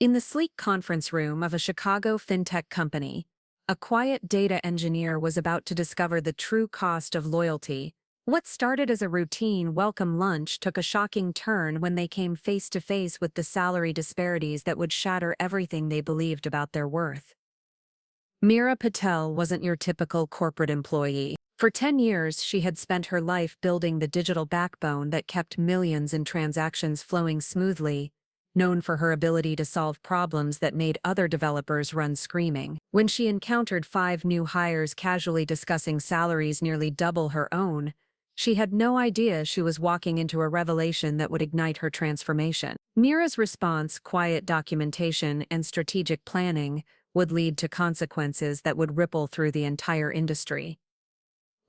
In the sleek conference room of a Chicago fintech company, a quiet data engineer was about to discover the true cost of loyalty. What started as a routine welcome lunch took a shocking turn when they came face to face with the salary disparities that would shatter everything they believed about their worth. Meera Patel wasn't your typical corporate employee. For 10 years, she had spent her life building the digital backbone that kept millions in transactions flowing smoothly, known for her ability to solve problems that made other developers run screaming. When she encountered 5 new hires casually discussing salaries nearly double her own, she had no idea she was walking into a revelation that would ignite her transformation. Meera's response, quiet documentation, and strategic planning, would lead to consequences that would ripple through the entire industry.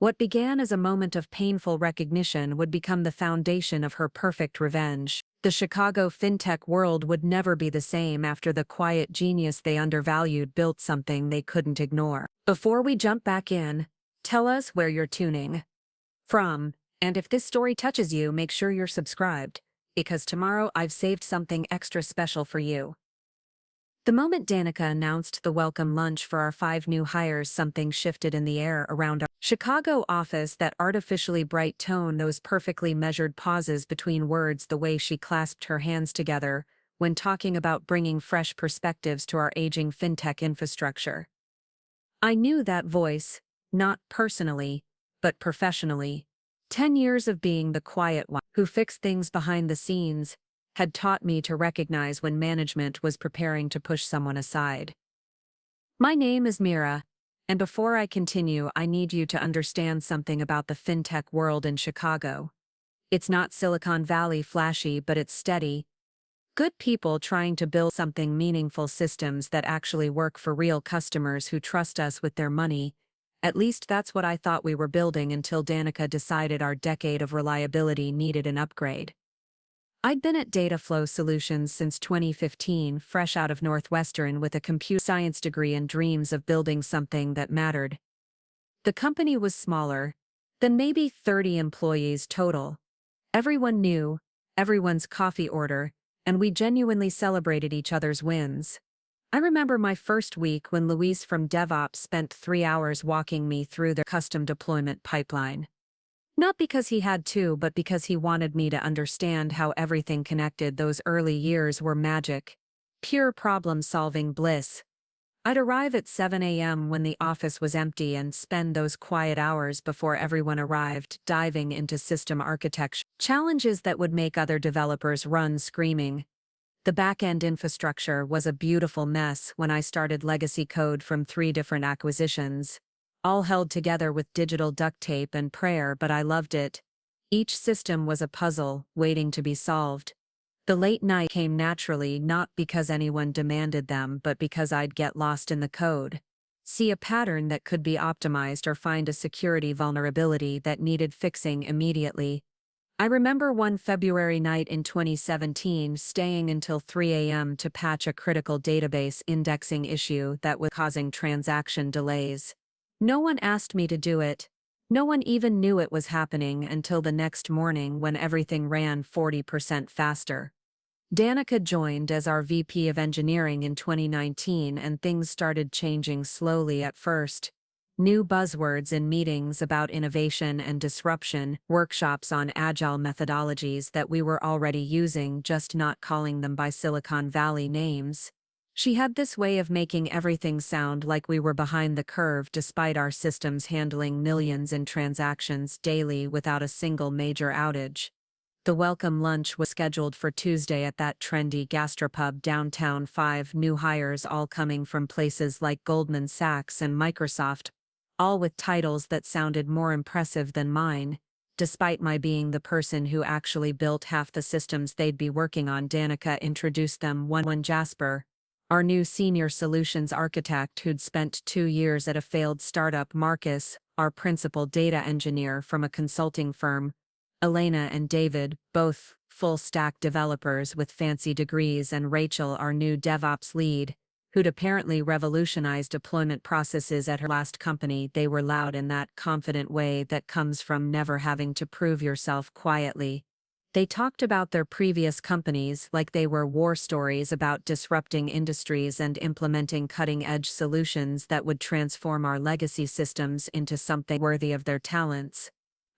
What began as a moment of painful recognition would become the foundation of her perfect revenge. The Chicago fintech world would never be the same after the quiet genius they undervalued built something they couldn't ignore. Before we jump back in, tell us where you're tuning from, and if this story touches you, make sure you're subscribed, because tomorrow I've saved something extra special for you. The moment Danica announced the welcome lunch for our 5 new hires, something shifted in the air around our Chicago office. That artificially bright tone, those perfectly measured pauses between words, the way she clasped her hands together when talking about bringing fresh perspectives to our aging fintech infrastructure. I knew that voice, not personally, but professionally. 10 years of being the quiet one who fixed things behind the scenes had taught me to recognize when management was preparing to push someone aside. My name is Meera, and before I continue, I need you to understand something about the fintech world in Chicago. It's not Silicon Valley flashy, but it's steady. Good people trying to build something meaningful, systems that actually work for real customers who trust us with their money. At least that's what I thought we were building until Danica decided our decade of reliability needed an upgrade. I'd been at Dataflow Solutions since 2015, fresh out of Northwestern with a computer science degree and dreams of building something that mattered. The company was smaller, than maybe 30 employees total. Everyone knew everyone's coffee order, and we genuinely celebrated each other's wins. I remember my first week when Luis from DevOps spent 3 hours walking me through their custom deployment pipeline. Not because he had to, but because he wanted me to understand how everything connected. Those early years were magic. Pure problem-solving bliss. I'd arrive at 7 a.m. when the office was empty and spend those quiet hours before everyone arrived, diving into system architecture challenges that would make other developers run screaming. The back-end infrastructure was a beautiful mess when I started legacy code from 3 different acquisitions, all held together with digital duct tape and prayer, but I loved it. Each system was a puzzle, waiting to be solved. The late night came naturally, not because anyone demanded them, but because I'd get lost in the code, see a pattern that could be optimized, or find a security vulnerability that needed fixing immediately. I remember one February night in 2017 staying until 3 a.m. to patch a critical database indexing issue that was causing transaction delays. No one asked me to do it. No one even knew it was happening until the next morning when everything ran 40% faster. Danica joined as our VP of Engineering in 2019, and things started changing slowly at first. New buzzwords in meetings about innovation and disruption, workshops on agile methodologies that we were already using, just not calling them by Silicon Valley names. She had this way of making everything sound like we were behind the curve, despite our systems handling millions in transactions daily without a single major outage. The welcome lunch was scheduled for Tuesday at that trendy gastropub downtown. 5 new hires, all coming from places like Goldman Sachs and Microsoft, all with titles that sounded more impressive than mine, despite my being the person who actually built half the systems they'd be working on. Danica introduced them one Jasper, our new senior solutions architect who'd spent 2 years at a failed startup, Marcus, our principal data engineer from a consulting firm, Elena and David, both full-stack developers with fancy degrees, and Rachel, our new DevOps lead, who'd apparently revolutionized deployment processes at her last company. They were loud in that confident way that comes from never having to prove yourself quietly. They talked about their previous companies like they were war stories about disrupting industries and implementing cutting-edge solutions that would transform our legacy systems into something worthy of their talents.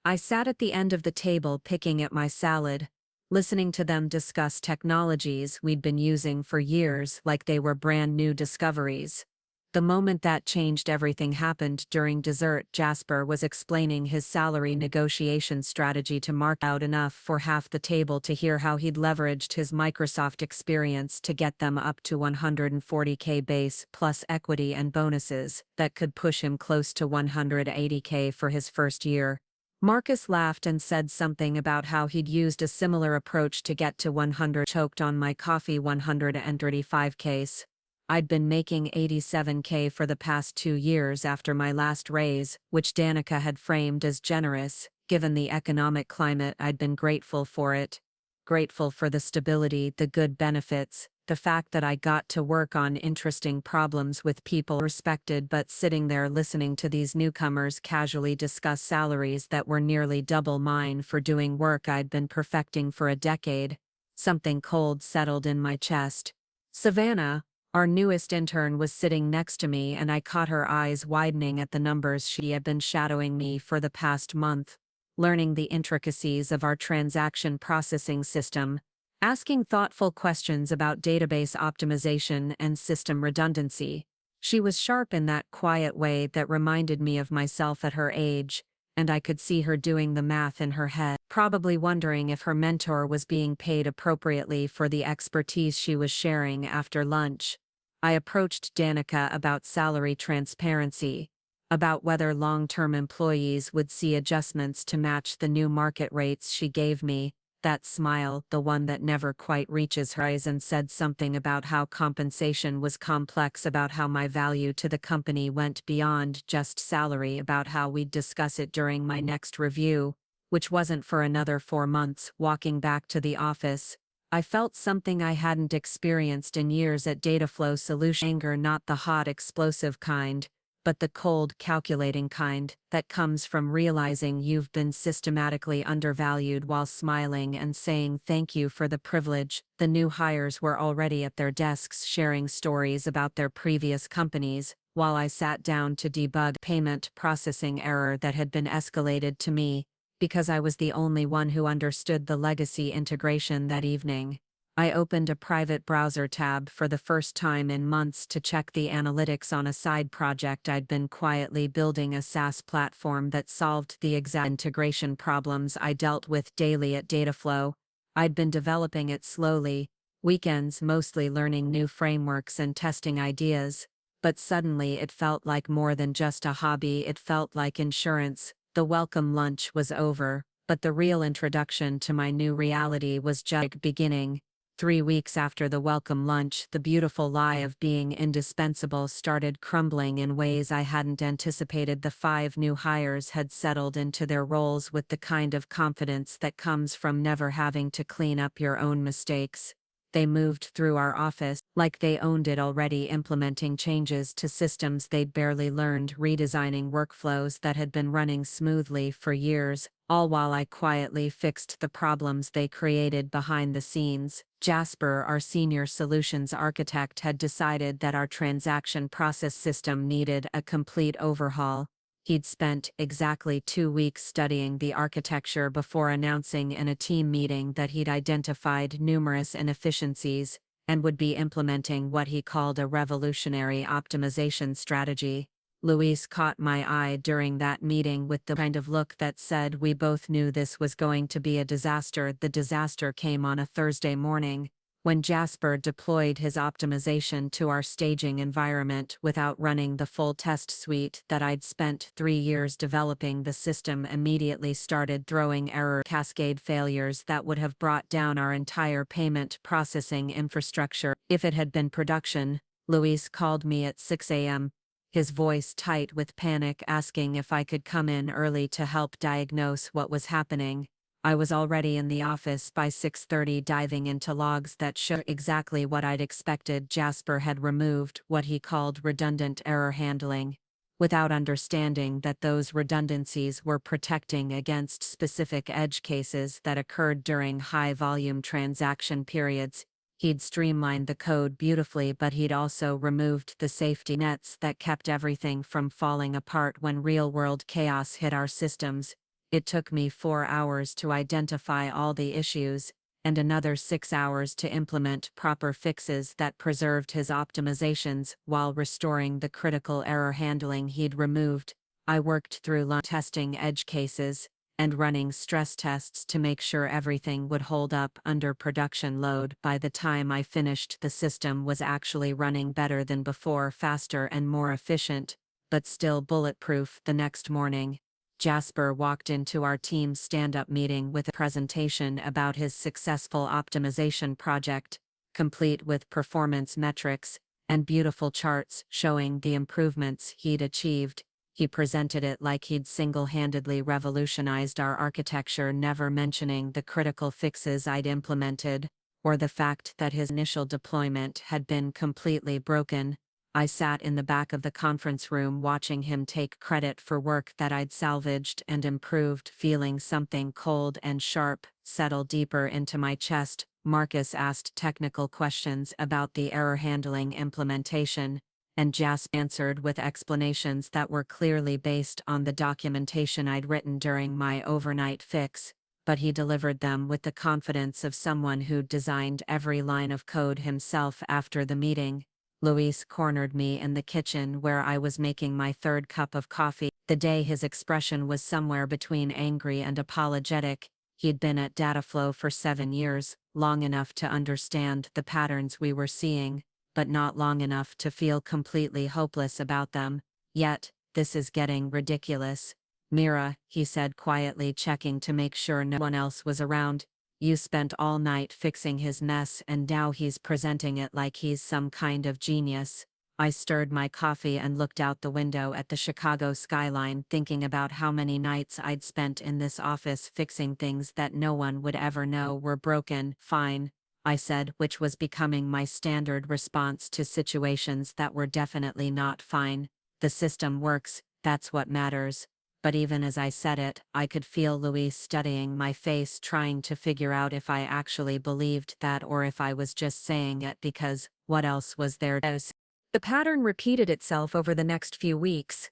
I sat at the end of the table picking at my salad, listening to them discuss technologies we'd been using for years like they were brand new discoveries. The moment that changed everything happened during dessert. Jasper was explaining his salary negotiation strategy to Mark, out enough for half the table to hear how he'd leveraged his Microsoft experience to get them up to 140K base plus equity and bonuses that could push him close to 180K for his first year. Marcus laughed and said something about how he'd used a similar approach to get to 100. Choked on my coffee. 135Ks. I'd been making 87K for the past 2 years after my last raise, which Danica had framed as generous. Given the economic climate, I'd been grateful for it. Grateful for the stability, the good benefits, the fact that I got to work on interesting problems with people respected. But sitting there listening to these newcomers casually discuss salaries that were nearly double mine for doing work I'd been perfecting for a decade, something cold settled in my chest. Savannah, our newest intern, was sitting next to me, and I caught her eyes widening at the numbers. She had been shadowing me for the past month, learning the intricacies of our transaction processing system, asking thoughtful questions about database optimization and system redundancy. She was sharp in that quiet way that reminded me of myself at her age, and I could see her doing the math in her head, probably wondering if her mentor was being paid appropriately for the expertise she was sharing. After lunch, I approached Danica about salary transparency, about whether long-term employees would see adjustments to match the new market rates. She gave me that smile, the one that never quite reaches her eyes, and said something about how compensation was complex, about how my value to the company went beyond just salary, about how we'd discuss it during my next review, which wasn't for another 4 months. Walking back to the office, I felt something I hadn't experienced in years at Dataflow Solutions. Anger, not the hot, explosive kind, but the cold, calculating kind that comes from realizing you've been systematically undervalued while smiling and saying thank you for the privilege. The new hires were already at their desks sharing stories about their previous companies, while I sat down to debug payment processing error that had been escalated to me, because I was the only one who understood the legacy integration that evening. I opened a private browser tab for the first time in months to check the analytics on a side project I'd been quietly building, a SaaS platform that solved the exact integration problems I dealt with daily at Dataflow. I'd been developing it slowly, weekends mostly, learning new frameworks and testing ideas, but suddenly it felt like more than just a hobby. It felt like insurance. The welcome lunch was over, but the real introduction to my new reality was just beginning. 3 weeks after the welcome lunch, the beautiful lie of being indispensable started crumbling in ways I hadn't anticipated. The 5 new hires had settled into their roles with the kind of confidence that comes from never having to clean up your own mistakes. They moved through our office like they owned it already, implementing changes to systems they'd barely learned, redesigning workflows that had been running smoothly for years, all while I quietly fixed the problems they created behind the scenes. Jasper, our senior solutions architect, had decided that our transaction process system needed a complete overhaul. He'd spent exactly 2 weeks studying the architecture before announcing in a team meeting that he'd identified numerous inefficiencies and would be implementing what he called a revolutionary optimization strategy. Luis caught my eye during that meeting with the kind of look that said we both knew this was going to be a disaster. The disaster came on a Thursday morning, when Jasper deployed his optimization to our staging environment without running the full test suite that I'd spent 3 years developing. The system immediately started throwing error cascade failures that would have brought down our entire payment processing infrastructure if it had been production. Luis called me at 6 a.m., his voice tight with panic, asking if I could come in early to help diagnose what was happening. I was already in the office by 6:30, diving into logs that showed exactly what I'd expected. Jasper had removed what he called redundant error handling, without understanding that those redundancies were protecting against specific edge cases that occurred during high-volume transaction periods. He'd streamlined the code beautifully, but he'd also removed the safety nets that kept everything from falling apart when real-world chaos hit our systems. It took me 4 hours to identify all the issues, and another 6 hours to implement proper fixes that preserved his optimizations while restoring the critical error handling he'd removed. I worked through testing edge cases and running stress tests to make sure everything would hold up under production load. By the time I finished, the system was actually running better than before, faster and more efficient, but still bulletproof. The next morning, Jasper walked into our team's stand-up meeting with a presentation about his successful optimization project, complete with performance metrics and beautiful charts showing the improvements he'd achieved. He presented it like he'd single-handedly revolutionized our architecture, never mentioning the critical fixes I'd implemented, or the fact that his initial deployment had been completely broken. I sat in the back of the conference room watching him take credit for work that I'd salvaged and improved, feeling something cold and sharp settle deeper into my chest. Marcus asked technical questions about the error handling implementation, and Jasper answered with explanations that were clearly based on the documentation I'd written during my overnight fix, but he delivered them with the confidence of someone who'd designed every line of code himself. After the meeting, Luis cornered me in the kitchen where I was making my third cup of coffee. The day his expression was somewhere between angry and apologetic. He'd been at Dataflow for 7 years, long enough to understand the patterns we were seeing, but not long enough to feel completely hopeless about them. Yet, this is getting ridiculous. Meera, he said quietly, checking to make sure no one else was around. You spent all night fixing his mess and now he's presenting it like he's some kind of genius. I stirred my coffee and looked out the window at the Chicago skyline, thinking about how many nights I'd spent in this office fixing things that no one would ever know were broken. Fine, I said, which was becoming my standard response to situations that were definitely not fine. The system works, that's what matters. But even as I said it, I could feel Luis studying my face, trying to figure out if I actually believed that or if I was just saying it because what else was there to say? The pattern repeated itself over the next few weeks.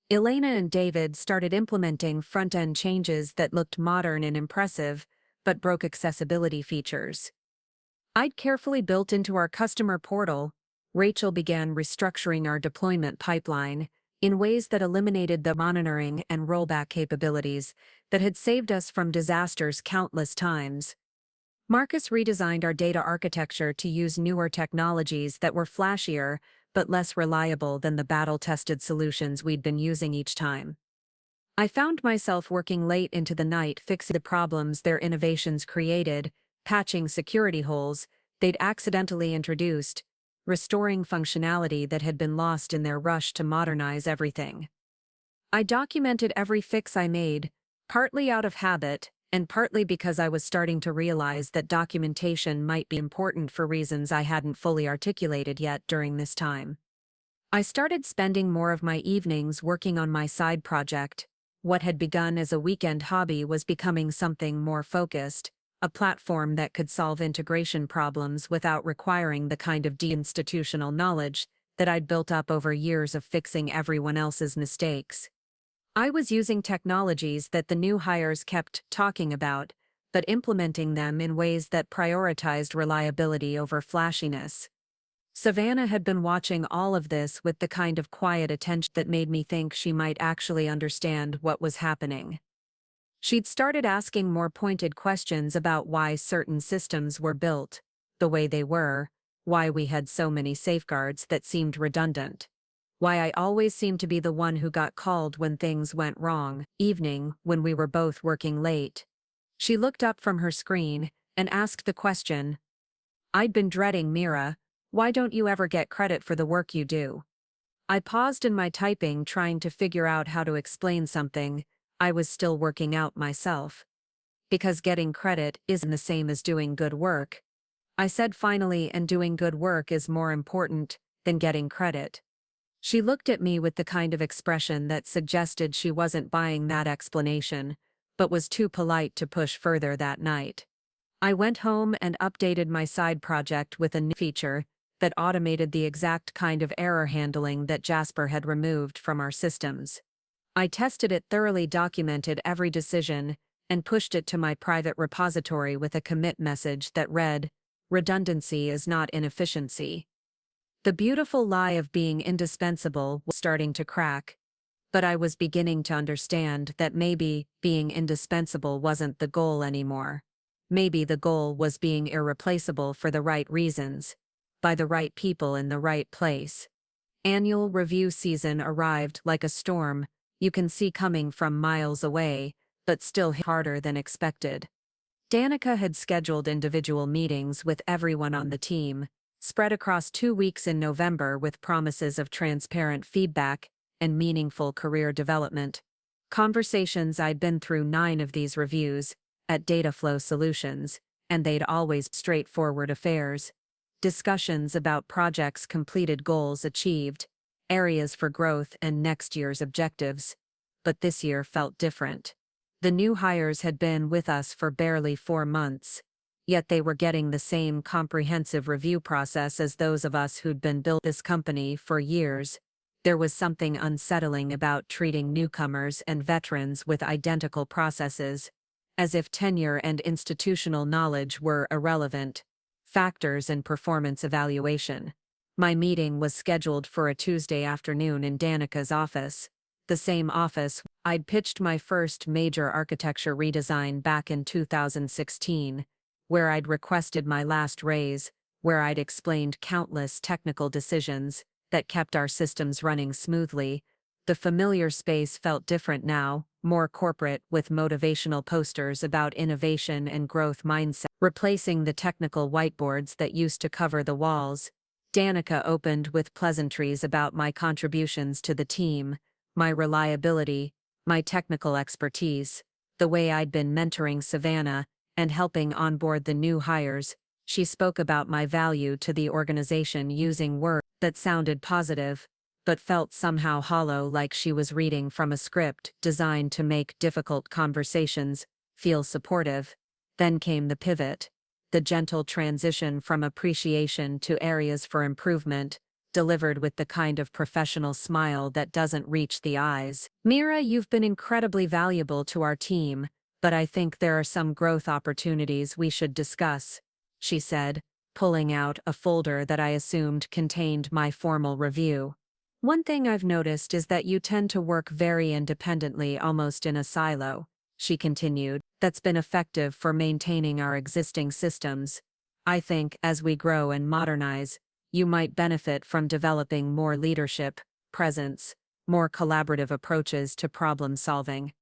Elena and David started implementing front-end changes that looked modern and impressive, but broke accessibility features I'd carefully built into our customer portal. Rachel began restructuring our deployment pipeline in ways that eliminated the monitoring and rollback capabilities that had saved us from disasters countless times. Marcus redesigned our data architecture to use newer technologies that were flashier but less reliable than the battle-tested solutions we'd been using each time. I found myself working late into the night fixing the problems their innovations created, patching security holes they'd accidentally introduced, restoring functionality that had been lost in their rush to modernize everything. I documented every fix I made, partly out of habit, and partly because I was starting to realize that documentation might be important for reasons I hadn't fully articulated yet during this time. I started spending more of my evenings working on my side project. What had begun as a weekend hobby was becoming something more focused, a platform that could solve integration problems without requiring the kind of de-institutional knowledge that I'd built up over years of fixing everyone else's mistakes. I was using technologies that the new hires kept talking about, but implementing them in ways that prioritized reliability over flashiness. Savannah had been watching all of this with the kind of quiet attention that made me think she might actually understand what was happening. She'd started asking more pointed questions about why certain systems were built the way they were, why we had so many safeguards that seemed redundant, why I always seemed to be the one who got called when things went wrong. Evening, when we were both working late, she looked up from her screen and asked the question I'd been dreading. Meera, why don't you ever get credit for the work you do? I paused in my typing, trying to figure out how to explain something I was still working out myself. Because getting credit isn't the same as doing good work, I said finally, and doing good work is more important than getting credit. She looked at me with the kind of expression that suggested she wasn't buying that explanation, but was too polite to push further that night. I went home and updated my side project with a new feature that automated the exact kind of error handling that Jasper had removed from our systems. I tested it thoroughly, documented every decision, and pushed it to my private repository with a commit message that read, "Redundancy is not inefficiency." The beautiful lie of being indispensable was starting to crack, but I was beginning to understand that maybe being indispensable wasn't the goal anymore. Maybe the goal was being irreplaceable for the right reasons, by the right people in the right place. Annual review season arrived like a storm you can see coming from miles away, but still hit harder than expected. Danica had scheduled individual meetings with everyone on the team, spread across 2 weeks in November with promises of transparent feedback and meaningful career development. Conversations I'd been through 9 of these reviews at Dataflow Solutions, and they'd always straightforward affairs. Discussions about projects completed, goals achieved, areas for growth, and next year's objectives. But this year felt different. The new hires had been with us for barely 4 months, yet they were getting the same comprehensive review process as those of us who'd been building this company for years. There was something unsettling about treating newcomers and veterans with identical processes, as if tenure and institutional knowledge were irrelevant factors in performance evaluation. My meeting was scheduled for a Tuesday afternoon in Danica's office, the same office I'd pitched my first major architecture redesign back in 2016, where I'd requested my last raise, where I'd explained countless technical decisions that kept our systems running smoothly. The familiar space felt different now, more corporate, with motivational posters about innovation and growth mindset replacing the technical whiteboards that used to cover the walls. Danica opened with pleasantries about my contributions to the team, my reliability, my technical expertise, the way I'd been mentoring Savannah and helping onboard the new hires. She spoke about my value to the organization using words that sounded positive, but felt somehow hollow, like she was reading from a script designed to make difficult conversations feel supportive. Then came the pivot, the gentle transition from appreciation to areas for improvement, delivered with the kind of professional smile that doesn't reach the eyes. "Meera, you've been incredibly valuable to our team, but I think there are some growth opportunities we should discuss," she said, pulling out a folder that I assumed contained my formal review. "One thing I've noticed is that you tend to work very independently, almost in a silo," she continued. "That's been effective for maintaining our existing systems. I think, as we grow and modernize, you might benefit from developing more leadership, presence, more collaborative approaches to problem solving."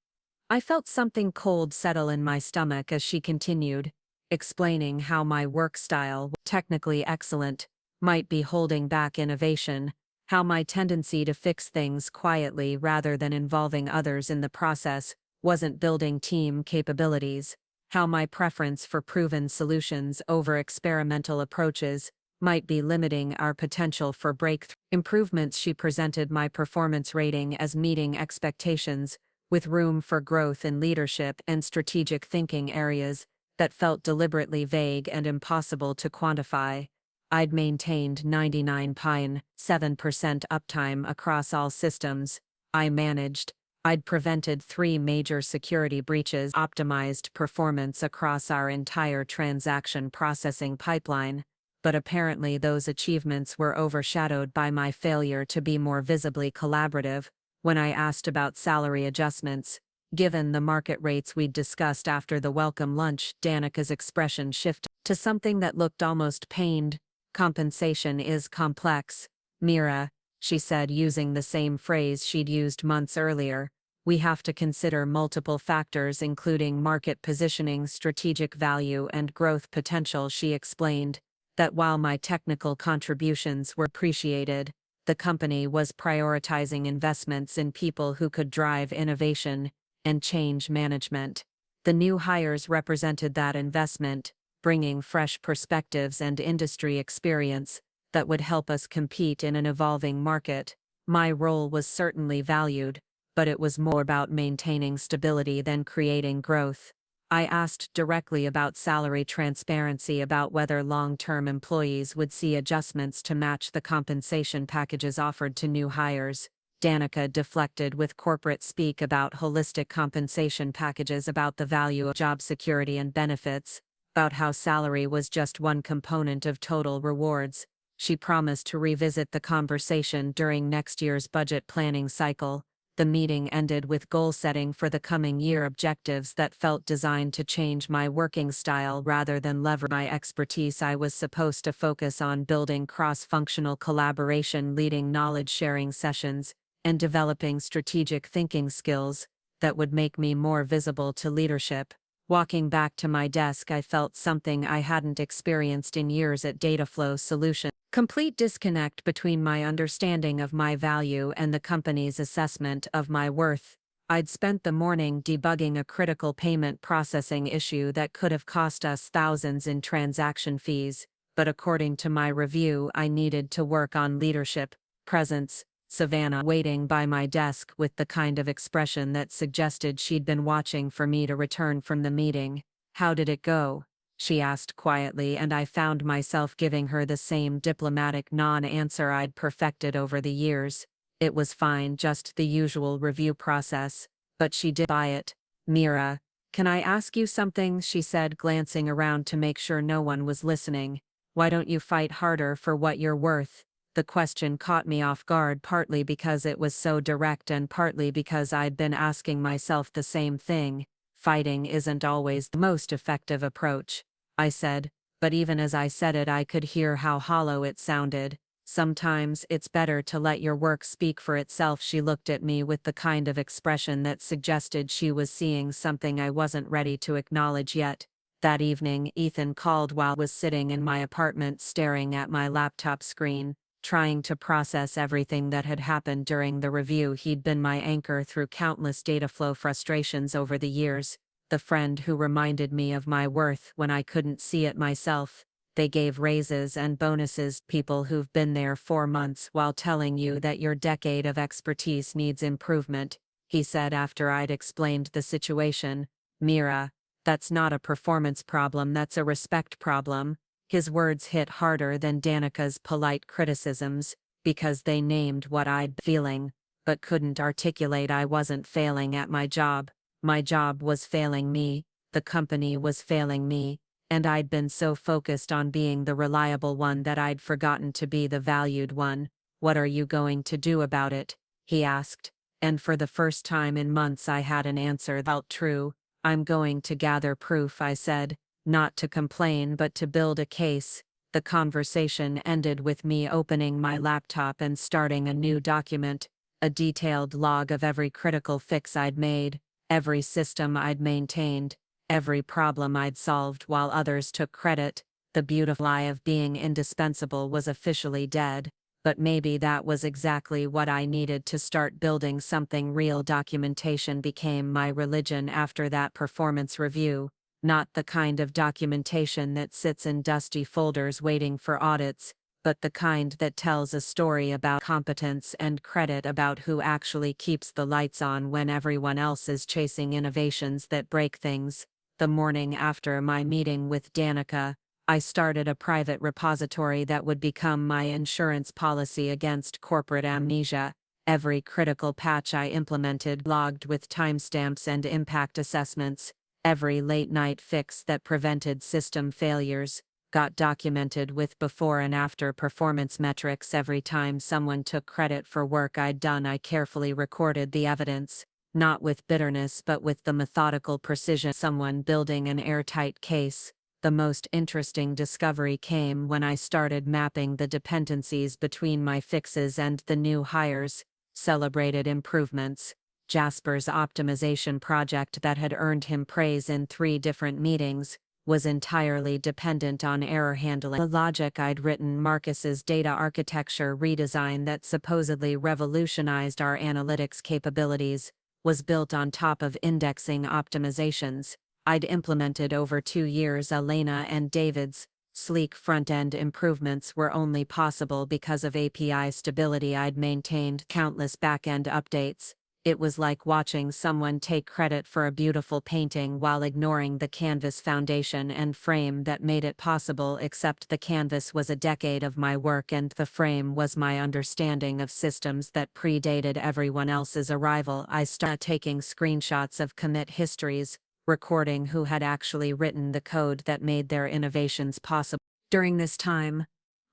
I felt something cold settle in my stomach as she continued, explaining how my work style, technically excellent, might be holding back innovation, how my tendency to fix things quietly rather than involving others in the process wasn't building team capabilities, how my preference for proven solutions over experimental approaches might be limiting our potential for breakthrough improvements. She presented my performance rating as meeting expectations, with room for growth in leadership and strategic thinking areas that felt deliberately vague and impossible to quantify. I'd maintained 99.7% uptime across all systems I managed. I'd prevented 3 major security breaches, optimized performance across our entire transaction processing pipeline, but apparently those achievements were overshadowed by my failure to be more visibly collaborative. When I asked about salary adjustments, given the market rates we'd discussed after the welcome lunch, Danica's expression shifted to something that looked almost pained. "Compensation is complex, Meera," she said, using the same phrase she'd used months earlier. "We have to consider multiple factors, including market positioning, strategic value, and growth potential." She explained that while my technical contributions were appreciated, the company was prioritizing investments in people who could drive innovation and change management. The new hires represented that investment, bringing fresh perspectives and industry experience that would help us compete in an evolving market. My role was certainly valued, but it was more about maintaining stability than creating growth. I asked directly about salary transparency, about whether long-term employees would see adjustments to match the compensation packages offered to new hires. Danica deflected with corporate speak about holistic compensation packages, about the value of job security and benefits, about how salary was just one component of total rewards. She promised to revisit the conversation during next year's budget planning cycle. The meeting ended with goal setting for the coming year, objectives that felt designed to change my working style rather than leverage my expertise. I was supposed to focus on building cross-functional collaboration, leading knowledge-sharing sessions, and developing strategic thinking skills that would make me more visible to leadership. Walking back to my desk, I felt something I hadn't experienced in years at Dataflow Solutions. Complete disconnect between my understanding of my value and the company's assessment of my worth. I'd spent the morning debugging a critical payment processing issue that could have cost us thousands in transaction fees, but according to my review, I needed to work on leadership, presence. Savannah, waiting by my desk with the kind of expression that suggested she'd been watching for me to return from the meeting. "How did it go?" she asked quietly, and I found myself giving her the same diplomatic non-answer I'd perfected over the years. It was fine, just the usual review process, but she did buy it. "Meera, can I ask you something?" she said, glancing around to make sure no one was listening. "Why don't you fight harder for what you're worth?" The question caught me off guard, partly because it was so direct and partly because I'd been asking myself the same thing. "Fighting isn't always the most effective approach," I said, but even as I said it, I could hear how hollow it sounded. "Sometimes it's better to let your work speak for itself." She looked at me with the kind of expression that suggested she was seeing something I wasn't ready to acknowledge yet. That evening, Ethan called while I was sitting in my apartment staring at my laptop screen, trying to process everything that had happened during the review. He'd been my anchor through countless data flow frustrations over the years, the friend who reminded me of my worth when I couldn't see it myself. "They gave raises and bonuses to people who've been there 4 months while telling you that your decade of expertise needs improvement," he said after I'd explained the situation. "Meera, that's not a performance problem, that's a respect problem." His words hit harder than Danica's polite criticisms, because they named what I'd been feeling, but couldn't articulate. I wasn't failing at my job. My job was failing me, the company was failing me, and I'd been so focused on being the reliable one that I'd forgotten to be the valued one. "What are you going to do about it?" he asked, and for the first time in months I had an answer that felt true. "I'm going to gather proof," I said. Not to complain but to build a case. The conversation ended with me opening my laptop and starting a new document, a detailed log of every critical fix I'd made, every system I'd maintained, every problem I'd solved while others took credit. The beautiful lie of being indispensable was officially dead, but maybe that was exactly what I needed to start building something real. Documentation became my religion after that performance review. Not the kind of documentation that sits in dusty folders waiting for audits, but the kind that tells a story about competence and credit, about who actually keeps the lights on when everyone else is chasing innovations that break things. The morning after my meeting with Danica, I started a private repository that would become my insurance policy against corporate amnesia. Every critical patch I implemented logged with timestamps and impact assessments. Every late-night fix that prevented system failures got documented with before and after performance metrics. Every time someone took credit for work I'd done, I carefully recorded the evidence, not with bitterness but with the methodical precision of someone building an airtight case. The most interesting discovery came when I started mapping the dependencies between my fixes and the new hires' celebrated improvements. Jasper's optimization project that had earned him praise in 3 different meetings was entirely dependent on error handling. The logic I'd written, Marcus's data architecture redesign that supposedly revolutionized our analytics capabilities, was built on top of indexing optimizations I'd implemented over 2 years. Elena and David's Sleek front-end improvements were only possible because of API stability. I'd maintained countless back-end updates. It was like watching someone take credit for a beautiful painting while ignoring the canvas foundation and frame that made it possible, except the canvas was a decade of my work and the frame was my understanding of systems that predated everyone else's arrival. I started taking screenshots of commit histories, recording who had actually written the code that made their innovations possible. During this time,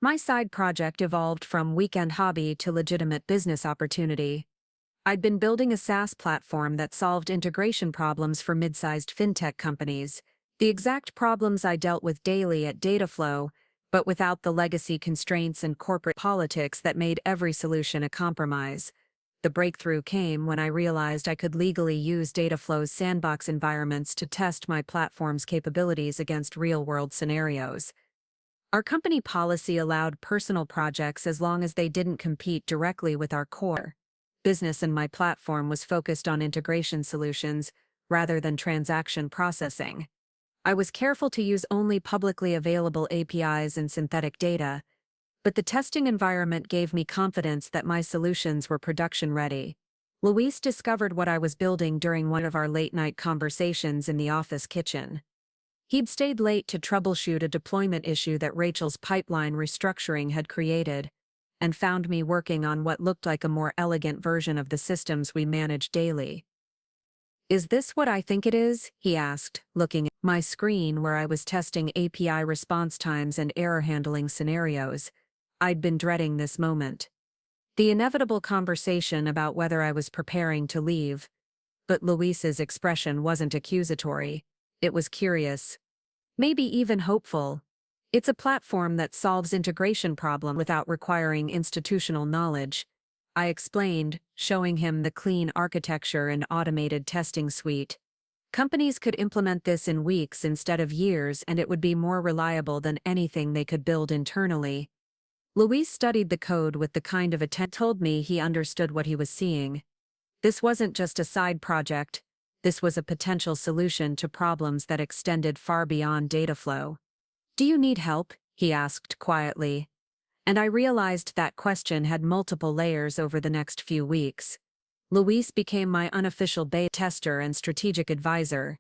my side project evolved from weekend hobby to legitimate business opportunity. I'd been building a SaaS platform that solved integration problems for mid-sized fintech companies, the exact problems I dealt with daily at Dataflow, but without the legacy constraints and corporate politics that made every solution a compromise. The breakthrough came when I realized I could legally use Dataflow's sandbox environments to test my platform's capabilities against real-world scenarios. Our company policy allowed personal projects as long as they didn't compete directly with our core business, and my platform was focused on integration solutions rather than transaction processing. I was careful to use only publicly available APIs and synthetic data, but the testing environment gave me confidence that my solutions were production-ready. Luis discovered what I was building during one of our late-night conversations in the office kitchen. He'd stayed late to troubleshoot a deployment issue that Rachel's pipeline restructuring had created, and found me working on what looked like a more elegant version of the systems we manage daily. "Is this what I think it is?" he asked, looking at my screen where I was testing API response times and error handling scenarios. I'd been dreading this moment. The inevitable conversation about whether I was preparing to leave. But Luis's expression wasn't accusatory. It was curious. Maybe even hopeful. "It's a platform that solves integration problems without requiring institutional knowledge," I explained, showing him the clean architecture and automated testing suite. "Companies could implement this in weeks instead of years, and it would be more reliable than anything they could build internally." Luis studied the code with the kind of attention told me he understood what he was seeing. This wasn't just a side project. This was a potential solution to problems that extended far beyond Dataflow. "Do you need help?" he asked quietly. And I realized that question had multiple layers over the next few weeks. Luis became my unofficial beta tester and strategic advisor.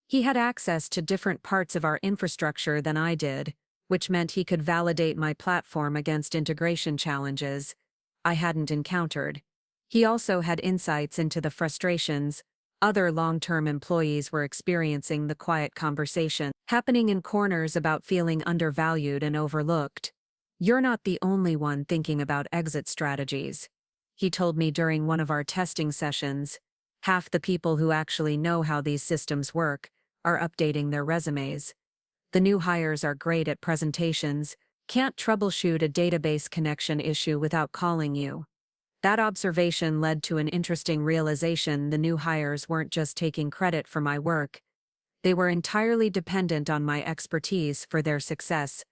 He had access to different parts of our infrastructure than I did, which meant he could validate my platform against integration challenges I hadn't encountered. He also had insights into the frustrations other long-term employees were experiencing, the quiet conversation happening in corners about feeling undervalued and overlooked. "You're not the only one thinking about exit strategies," he told me during one of our testing sessions. "Half the people who actually know how these systems work are updating their resumes. The new hires are great at presentations, can't troubleshoot a database connection issue without calling you." That observation led to an interesting realization: the new hires weren't just taking credit for my work. They were entirely dependent on my expertise for their success.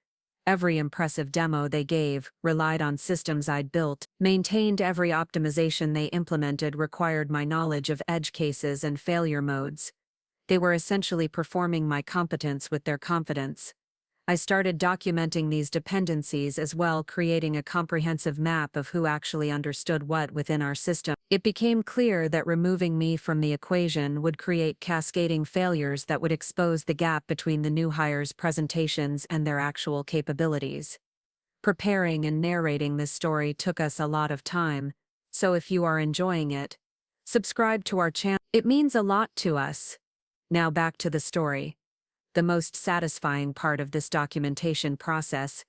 Every impressive demo they gave relied on systems I'd built, maintained. Every optimization they implemented required my knowledge of edge cases and failure modes. They were essentially performing my competence with their confidence. I started documenting these dependencies as well, creating a comprehensive map of who actually understood what within our system. It became clear that removing me from the equation would create cascading failures that would expose the gap between the new hires' presentations and their actual capabilities. Preparing and narrating this story took us a lot of time, so if you are enjoying it, subscribe to our channel. It means a lot to us. Now back to the story. The most satisfying part of this documentation process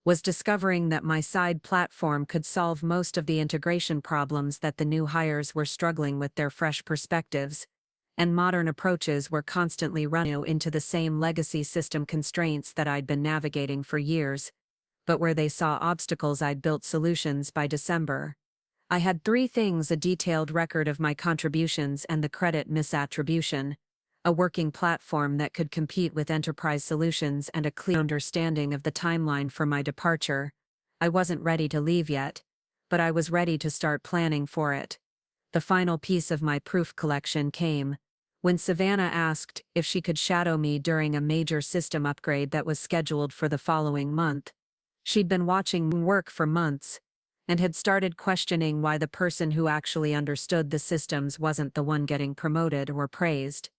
was discovering that my side platform could solve most of the integration problems that the new hires were struggling with. Their fresh perspectives and modern approaches were constantly running into the same legacy system constraints that I'd been navigating for years, but where they saw obstacles, I'd built solutions. By December, I had three things: a detailed record of my contributions and the credit misattribution, a working platform that could compete with enterprise solutions, and a clear understanding of the timeline for my departure. I wasn't ready to leave yet, but I was ready to start planning for it. The final piece of my proof collection came When Savannah asked if she could shadow me during a major system upgrade that was scheduled for the following month. She'd been watching me work for months and had started questioning why the person who actually understood the systems wasn't the one getting promoted or praised.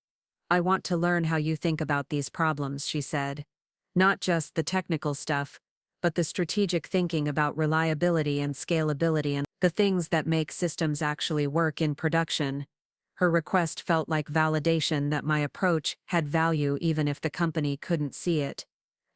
"I want to learn how you think about these problems," she said. "Not just the technical stuff, but the strategic thinking about reliability and scalability and the things that make systems actually work in production." Her request felt like validation that my approach had value even if the company couldn't see it.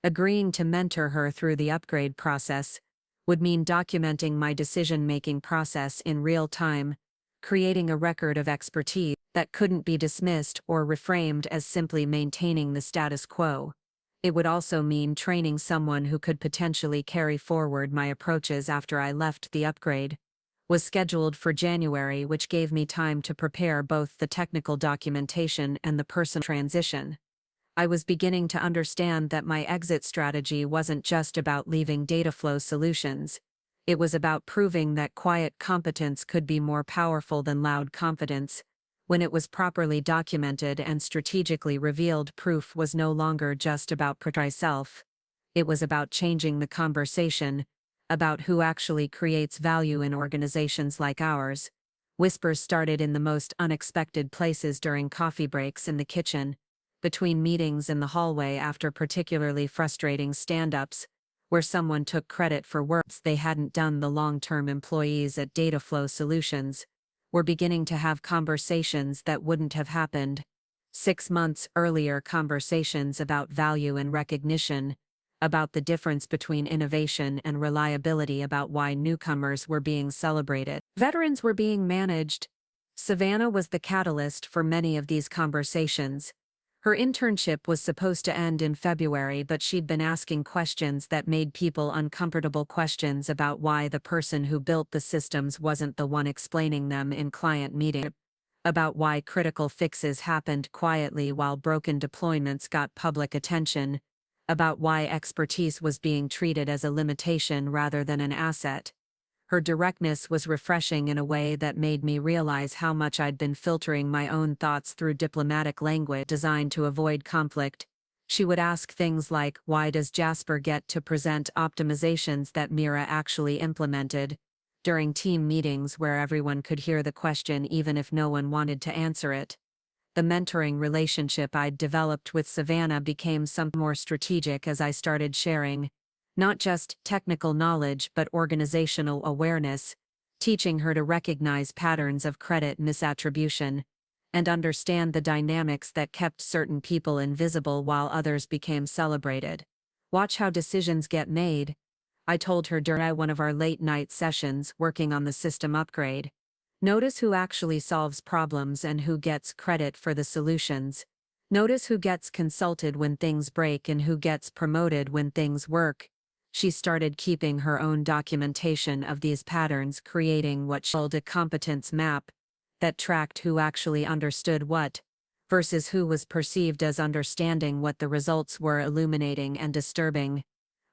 Agreeing to mentor her through the upgrade process would mean documenting my decision-making process in real time, creating a record of expertise that couldn't be dismissed or reframed as simply maintaining the status quo. It would also mean training someone who could potentially carry forward my approaches after I left. The upgrade was scheduled for January, which gave me time to prepare both the technical documentation and the personal transition. I was beginning to understand that my exit strategy wasn't just about leaving Dataflow Solutions. It was about proving that quiet competence could be more powerful than loud confidence. When it was properly documented and strategically revealed, proof was no longer just about myself. It was about changing the conversation, about who actually creates value in organizations like ours. Whispers started in the most unexpected places during coffee breaks in the kitchen, between meetings in the hallway after particularly frustrating stand-ups, where someone took credit for work they hadn't done. The long-term employees at Dataflow Solutions were beginning to have conversations that wouldn't have happened 6 months earlier, conversations about value and recognition, about the difference between innovation and reliability, about why newcomers were being celebrated, veterans were being managed. Savannah was the catalyst for many of these conversations. Her internship was supposed to end in February, but she'd been asking questions that made people uncomfortable, questions about why the person who built the systems wasn't the one explaining them in client meetings, about why critical fixes happened quietly while broken deployments got public attention, about why expertise was being treated as a limitation rather than an asset. Her directness was refreshing in a way that made me realize how much I'd been filtering my own thoughts through diplomatic language designed to avoid conflict. She would ask things like, "Why does Jasper get to present optimizations that Meera actually implemented?" during team meetings where everyone could hear the question even if no one wanted to answer it. The mentoring relationship I'd developed with Savannah became something more strategic as I started sharing not just technical knowledge but organizational awareness, teaching her to recognize patterns of credit misattribution and understand the dynamics that kept certain people invisible while others became celebrated. "Watch how decisions get made," I told her during one of our late-night sessions working on the system upgrade. "Notice who actually solves problems and who gets credit for the solutions. Notice who gets consulted when things break and who gets promoted when things work." She started keeping her own documentation of these patterns, creating what she called a competence map that tracked who actually understood what versus who was perceived as understanding what. The results were illuminating and disturbing.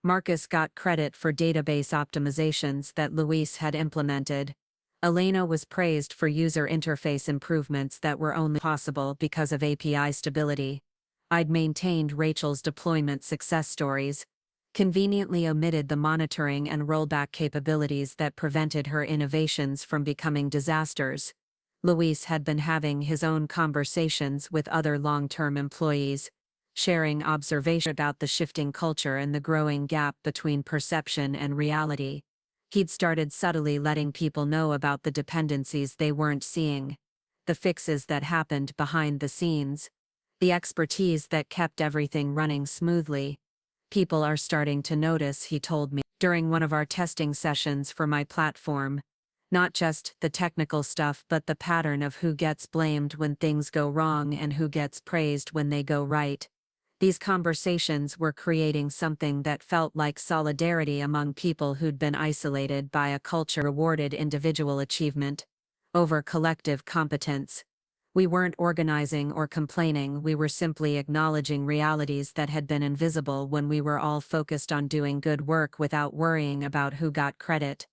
Marcus got credit for database optimizations that Luis had implemented. Elena was praised for user interface improvements that were only possible because of API stability. I'd maintained Rachel's deployment success stories, conveniently omitted the monitoring and rollback capabilities that prevented her innovations from becoming disasters. Luis had been having his own conversations with other long-term employees, sharing observations about the shifting culture and the growing gap between perception and reality. He'd started subtly letting people know about the dependencies they weren't seeing, the fixes that happened behind the scenes, the expertise that kept everything running smoothly. "People are starting to notice," he told me during one of our testing sessions for my platform. "Not just the technical stuff but the pattern of who gets blamed when things go wrong and who gets praised when they go right." These conversations were creating something that felt like solidarity among people who'd been isolated by a culture that rewarded individual achievement over collective competence. We weren't organizing or complaining, we were simply acknowledging realities that had been invisible when we were all focused on doing good work without worrying about who got credit.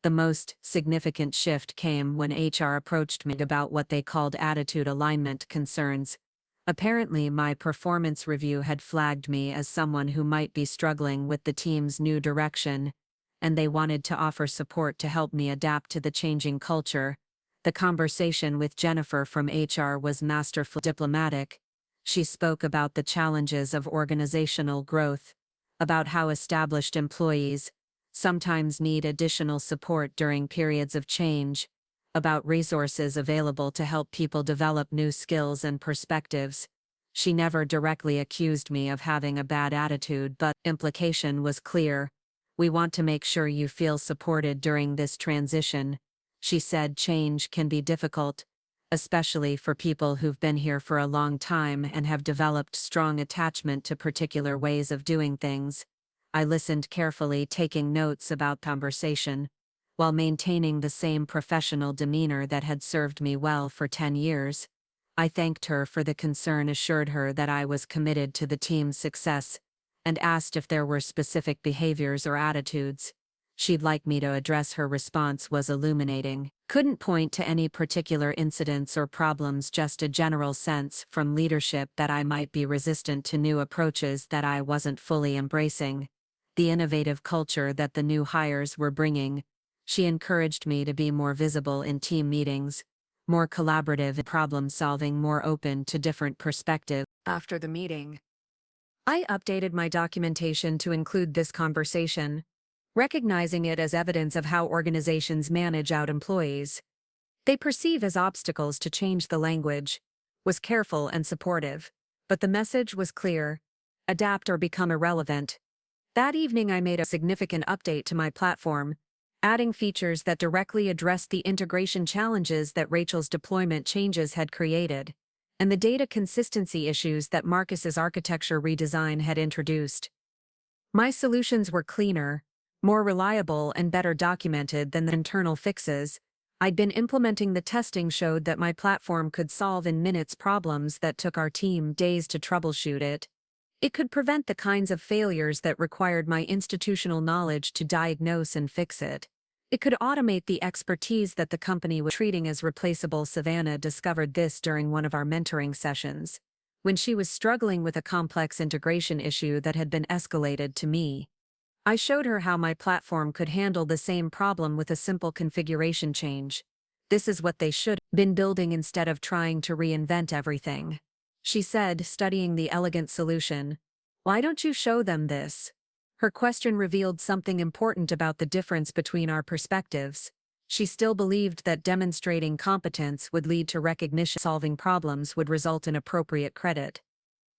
The most significant shift came when HR approached me about what they called attitude alignment concerns. Apparently, my performance review had flagged me as someone who might be struggling with the team's new direction, and they wanted to offer support to help me adapt to the changing culture. The conversation with Jennifer from HR was masterfully diplomatic. She spoke about the challenges of organizational growth, about how established employees sometimes need additional support during periods of change, about resources available to help people develop new skills and perspectives. She never directly accused me of having a bad attitude, but implication was clear. We want to make sure you feel supported during this transition. She said change can be difficult, especially for people who've been here for a long time and have developed strong attachment to particular ways of doing things. I listened carefully, taking notes about conversation, while maintaining the same professional demeanor that had served me well for 10 years. I thanked her for the concern, assured her that I was committed to the team's success, and asked if there were specific behaviors or attitudes she'd like me to address. Her response was illuminating. Couldn't point to any particular incidents or problems, just a general sense from leadership that I might be resistant to new approaches that I wasn't fully embracing. The innovative culture that the new hires were bringing. She encouraged me to be more visible in team meetings, more collaborative in problem solving, more open to different perspectives. After the meeting, I updated my documentation to include this conversation, recognizing it as evidence of how organizations manage out employees they perceive as obstacles to change. The language was careful and supportive, but the message was clear: adapt or become irrelevant. That evening I made a significant update to my platform, adding features that directly addressed the integration challenges that Rachel's deployment changes had created, and the data consistency issues that Marcus's architecture redesign had introduced. My solutions were cleaner, more reliable, and better documented than the internal fixes I'd been implementing. The testing showed that my platform could solve in minutes problems that took our team days to troubleshoot it. It could prevent the kinds of failures that required my institutional knowledge to diagnose and fix it. It could automate the expertise that the company was treating as replaceable. Savannah discovered this during one of our mentoring sessions, when she was struggling with a complex integration issue that had been escalated to me. I showed her how my platform could handle the same problem with a simple configuration change. This is what they should have been building instead of trying to reinvent everything, she said, studying the elegant solution. Why don't you show them this? Her question revealed something important about the difference between our perspectives. She still believed that demonstrating competence would lead to recognition. Solving problems would result in appropriate credit.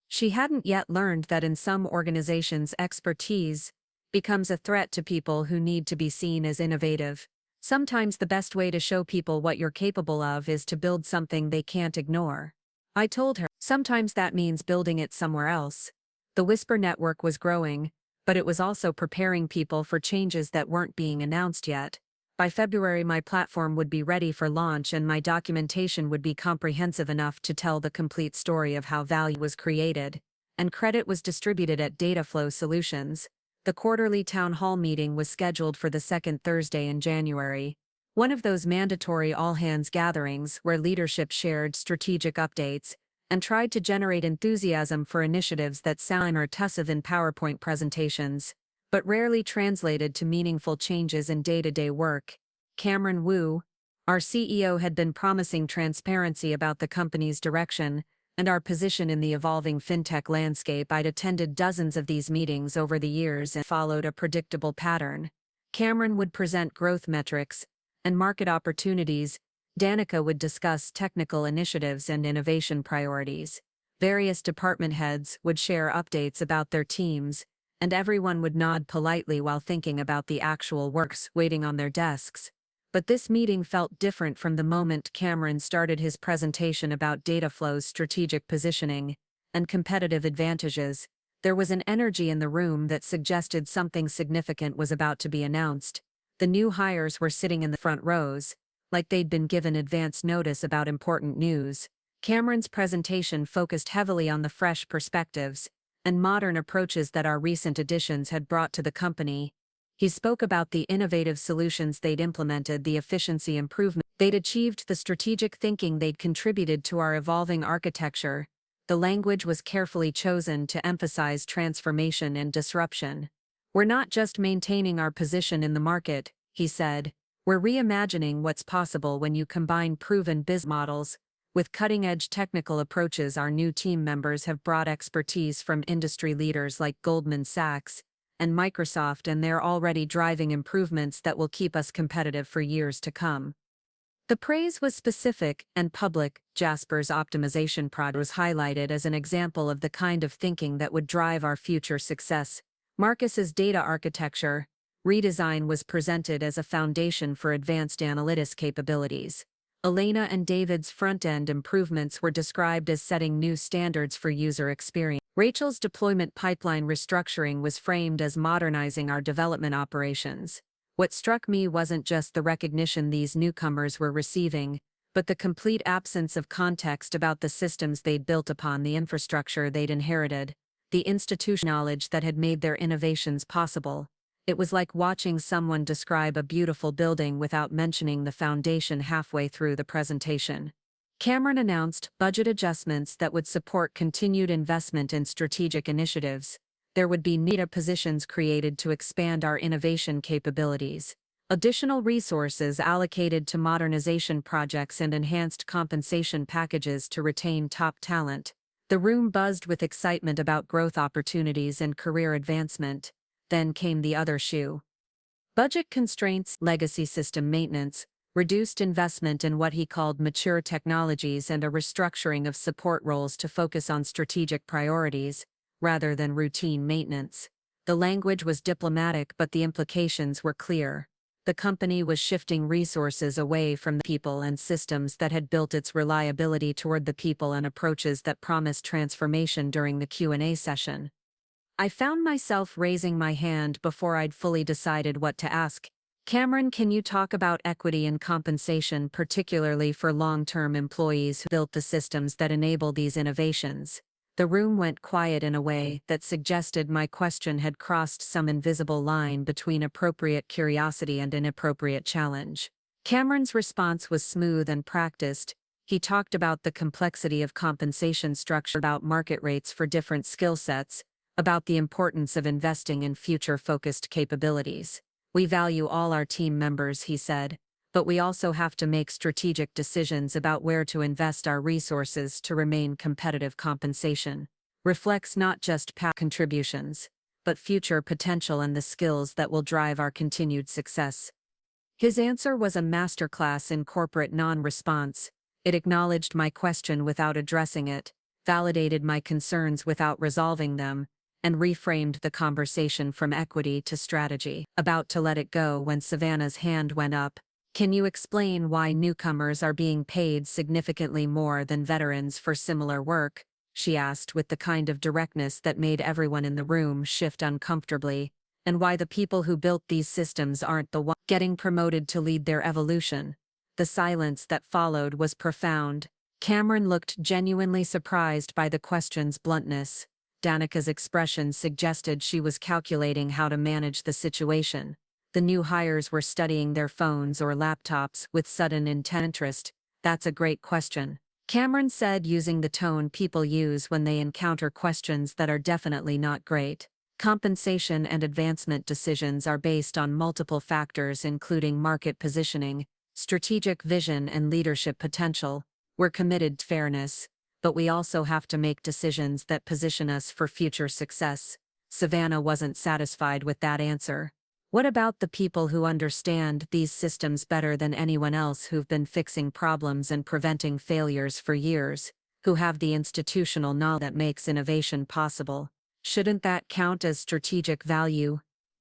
She hadn't yet learned that in some organizations, expertise becomes a threat to people who need to be seen as innovative. Sometimes the best way to show people what you're capable of is to build something they can't ignore. I told her, sometimes that means building it somewhere else. The Whisper network was growing, but it was also preparing people for changes that weren't being announced yet. By February, my platform would be ready for launch, and my documentation would be comprehensive enough to tell the complete story of how value was created and credit was distributed at Dataflow Solutions. The quarterly town hall meeting was scheduled for the second Thursday in January, one of those mandatory all-hands gatherings where leadership shared strategic updates and tried to generate enthusiasm for initiatives that sound impressive in PowerPoint presentations, but rarely translated to meaningful changes in day-to-day work. Cameron Wu, our CEO, had been promising transparency about the company's direction and our position in the evolving fintech landscape. I'd attended dozens of these meetings over the years and followed a predictable pattern. Cameron would present growth metrics and market opportunities. Danica would discuss technical initiatives and innovation priorities. Various department heads would share updates about their teams, and everyone would nod politely while thinking about the actual works waiting on their desks. But this meeting felt different from the moment Cameron started his presentation about Dataflow's strategic positioning and competitive advantages. There was an energy in the room that suggested something significant was about to be announced. The new hires were sitting in the front rows, like they'd been given advance notice about important news. Cameron's presentation focused heavily on the fresh perspectives and modern approaches that our recent additions had brought to the company. He spoke about the innovative solutions they'd implemented, the efficiency improvement they'd achieved, the strategic thinking they'd contributed to our evolving architecture. The language was carefully chosen to emphasize transformation and disruption. "We're not just maintaining our position in the market," he said. "We're reimagining what's possible when you combine proven business models with cutting-edge technical approaches." Our new team members have brought expertise from industry leaders like Goldman Sachs and Microsoft, and they're already driving improvements that will keep us competitive for years to come. The praise was specific and public. Jasper's optimization project was highlighted as an example of the kind of thinking that would drive our future success. Marcus's data architecture redesign was presented as a foundation for advanced analytics capabilities. Elena and David's front-end improvements were described as setting new standards for user experience. Rachel's deployment pipeline restructuring was framed as modernizing our development operations. What struck me wasn't just the recognition these newcomers were receiving, but the complete absence of context about the systems they'd built upon, the infrastructure they'd inherited, the institutional knowledge that had made their innovations possible. It was like watching someone describe a beautiful building without mentioning the foundation halfway through the presentation. Cameron announced budget adjustments that would support continued investment in strategic initiatives. There would be new positions created to expand our innovation capabilities, additional resources allocated to modernization projects, and enhanced compensation packages to retain top talent. The room buzzed with excitement about growth opportunities and career advancement. Then came the other shoe. Budget constraints, legacy system maintenance, reduced investment in what he called mature technologies, and a restructuring of support roles to focus on strategic priorities rather than routine maintenance. The language was diplomatic, but the implications were clear. The company was shifting resources away from the people and systems that had built its reliability toward the people and approaches that promised transformation. During the Q&A session, I found myself raising my hand before I'd fully decided what to ask. "Cameron, can you talk about equity and compensation, particularly for long-term employees who built the systems that enable these innovations?" The room went quiet in a way that suggested my question had crossed some invisible line between appropriate curiosity and inappropriate challenge. Cameron's response was smooth and practiced. He talked about the complexity of compensation structure, about market rates for different skill sets, about the importance of investing in future-focused capabilities. "We value all our team members," he said, "but we also have to make strategic decisions about where to invest our resources to remain competitive." Compensation reflects not just past contributions, but future potential and the skills that will drive our continued success. His answer was a masterclass in corporate non-response. It acknowledged my question without addressing it, validated my concerns without resolving them, and reframed the conversation from equity to strategy. About to let it go when Savannah's hand went up. "Can you explain why newcomers are being paid significantly more than veterans for similar work?" she asked with the kind of directness that made everyone in the room shift uncomfortably. "And why the people who built these systems aren't the ones getting promoted to lead their evolution?" The silence that followed was profound. Cameron looked genuinely surprised by the question's bluntness. Danica's expression suggested she was calculating how to manage the situation. The new hires were studying their phones or laptops with sudden interest. "That's a great question," Cameron said, using the tone people use when they encounter questions that are definitely not great. "Compensation and advancement decisions are based on multiple factors, including market positioning, strategic vision, and leadership potential. We're committed to fairness, but we also have to make decisions that position us for future success." Savannah wasn't satisfied with that answer. "What about the people who understand these systems better than anyone else, who've been fixing problems and preventing failures for years, who have the institutional knowledge that makes innovation possible? Shouldn't that count as strategic value?"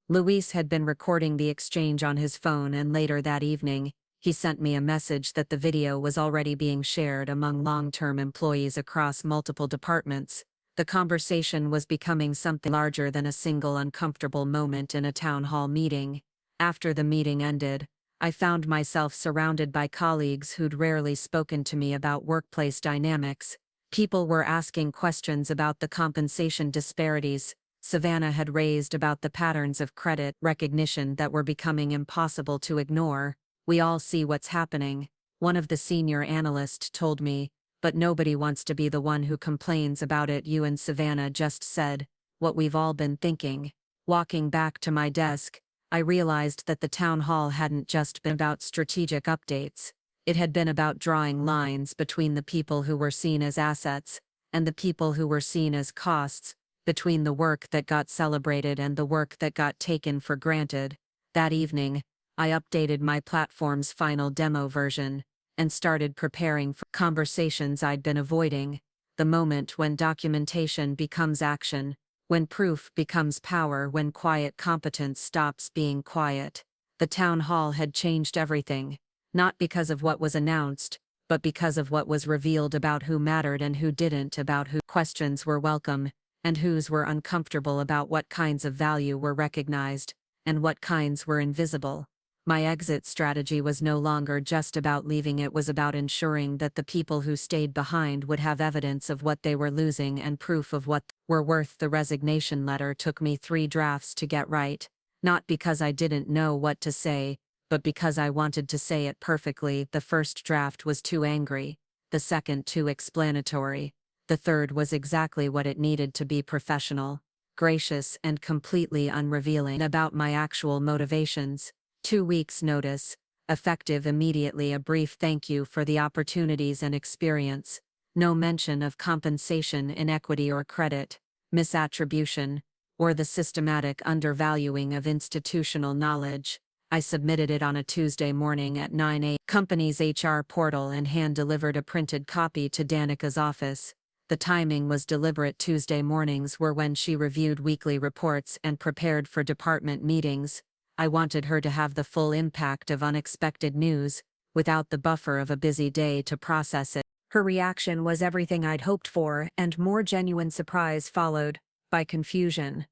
Luis had been recording the exchange on his phone, and later that evening, he sent me a message that the video was already being shared among long-term employees across multiple departments. The conversation was becoming something larger than a single uncomfortable moment in a town hall meeting. After the meeting ended, I found myself surrounded by colleagues who'd rarely spoken to me about workplace dynamics. People were asking questions about the compensation disparities, Savannah had raised about the patterns of credit recognition that were becoming impossible to ignore. "We all see what's happening," one of the senior analysts told me, "but nobody wants to be the one who complains about it." You and Savannah just said what we've all been thinking. Walking back to my desk, I realized that the town hall hadn't just been about strategic updates. It had been about drawing lines between the people who were seen as assets and the people who were seen as costs, between the work that got celebrated and the work that got taken for granted. That evening, I updated my platform's final demo version and started preparing for conversations I'd been avoiding. The moment when documentation becomes action, when proof becomes power, when quiet competence stops being quiet. The town hall had changed everything, not because of what was announced, but because of what was revealed about who mattered and who didn't, about who questions were welcome and whose were uncomfortable, about what kinds of value were recognized and what kinds were invisible. My exit strategy was no longer just about leaving, it was about ensuring that the people who stayed behind would have evidence of what they were losing and proof of what were worth. The resignation letter took me 3 drafts to get right, not because I didn't know what to say, but because I wanted to say it perfectly. The first draft was too angry, the second too explanatory, the third was exactly what it needed to be: professional, gracious, and completely unrevealing about my actual motivations. 2 weeks' notice, effective immediately, a brief thank you for the opportunities and experience, no mention of compensation, inequity or credit, misattribution, or the systematic undervaluing of institutional knowledge. I submitted it on a Tuesday morning at 9 a.m. company's HR portal and hand-delivered a printed copy to Danica's office. The timing was deliberate. Tuesday mornings were when she reviewed weekly reports and prepared for department meetings. I wanted her to have the full impact of unexpected news, without the buffer of a busy day to process it. Her reaction was everything I'd hoped for, and more genuine surprise followed by confusion.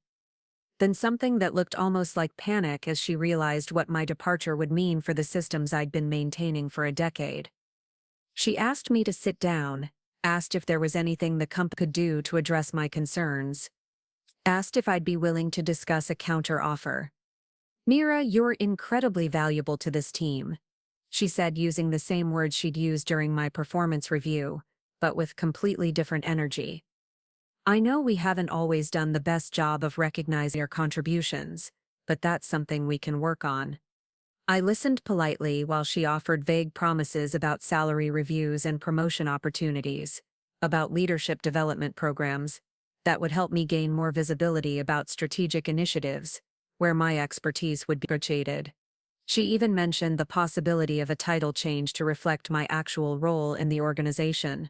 Then something that looked almost like panic as she realized what my departure would mean for the systems I'd been maintaining for a decade. She asked me to sit down, asked if there was anything the company could do to address my concerns, asked if I'd be willing to discuss a counter offer. "Meera, you're incredibly valuable to this team," she said, using the same words she'd used during my performance review, but with completely different energy. "I know we haven't always done the best job of recognizing your contributions, but that's something we can work on." I listened politely while she offered vague promises about salary reviews and promotion opportunities, about leadership development programs that would help me gain more visibility, about strategic initiatives where my expertise would be appreciated. She even mentioned the possibility of a title change to reflect my actual role in the organization.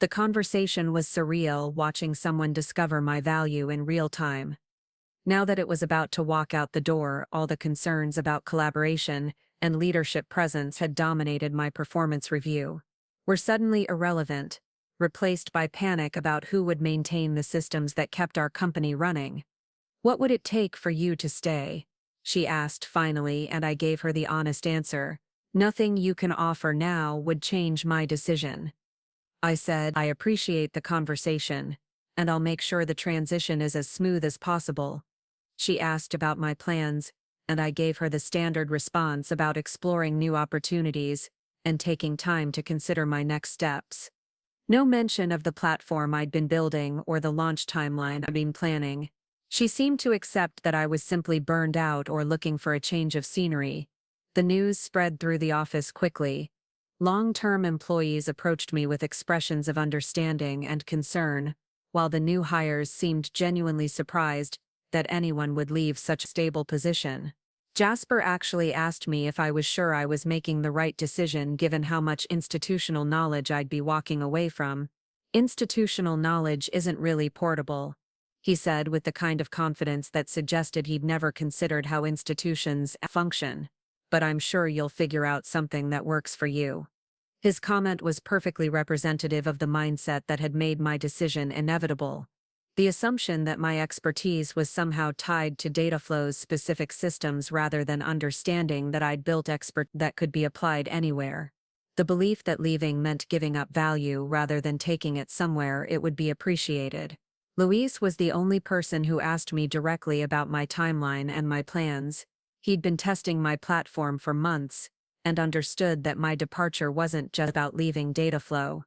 The conversation was surreal, watching someone discover my value in real time. Now that it was about to walk out the door, all the concerns about collaboration and leadership presence had dominated my performance review were suddenly irrelevant, replaced by panic about who would maintain the systems that kept our company running. "What would it take for you to stay?" she asked finally, and I gave her the honest answer. "Nothing you can offer now would change my decision." I said, "I appreciate the conversation, and I'll make sure the transition is as smooth as possible." She asked about my plans, and I gave her the standard response about exploring new opportunities and taking time to consider my next steps. No mention of the platform I'd been building or the launch timeline I'd been planning. She seemed to accept that I was simply burned out or looking for a change of scenery. The news spread through the office quickly. Long-term employees approached me with expressions of understanding and concern, while the new hires seemed genuinely surprised that anyone would leave such a stable position. Jasper actually asked me if I was sure I was making the right decision given how much institutional knowledge I'd be walking away from. "Institutional knowledge isn't really portable," he said with the kind of confidence that suggested he'd never considered how institutions function. "But I'm sure you'll figure out something that works for you." His comment was perfectly representative of the mindset that had made my decision inevitable. The assumption that my expertise was somehow tied to Dataflow's specific systems rather than understanding that I'd built expert that could be applied anywhere. The belief that leaving meant giving up value rather than taking it somewhere it would be appreciated. Luis was the only person who asked me directly about my timeline and my plans. He'd been testing my platform for months and understood that my departure wasn't just about leaving Dataflow.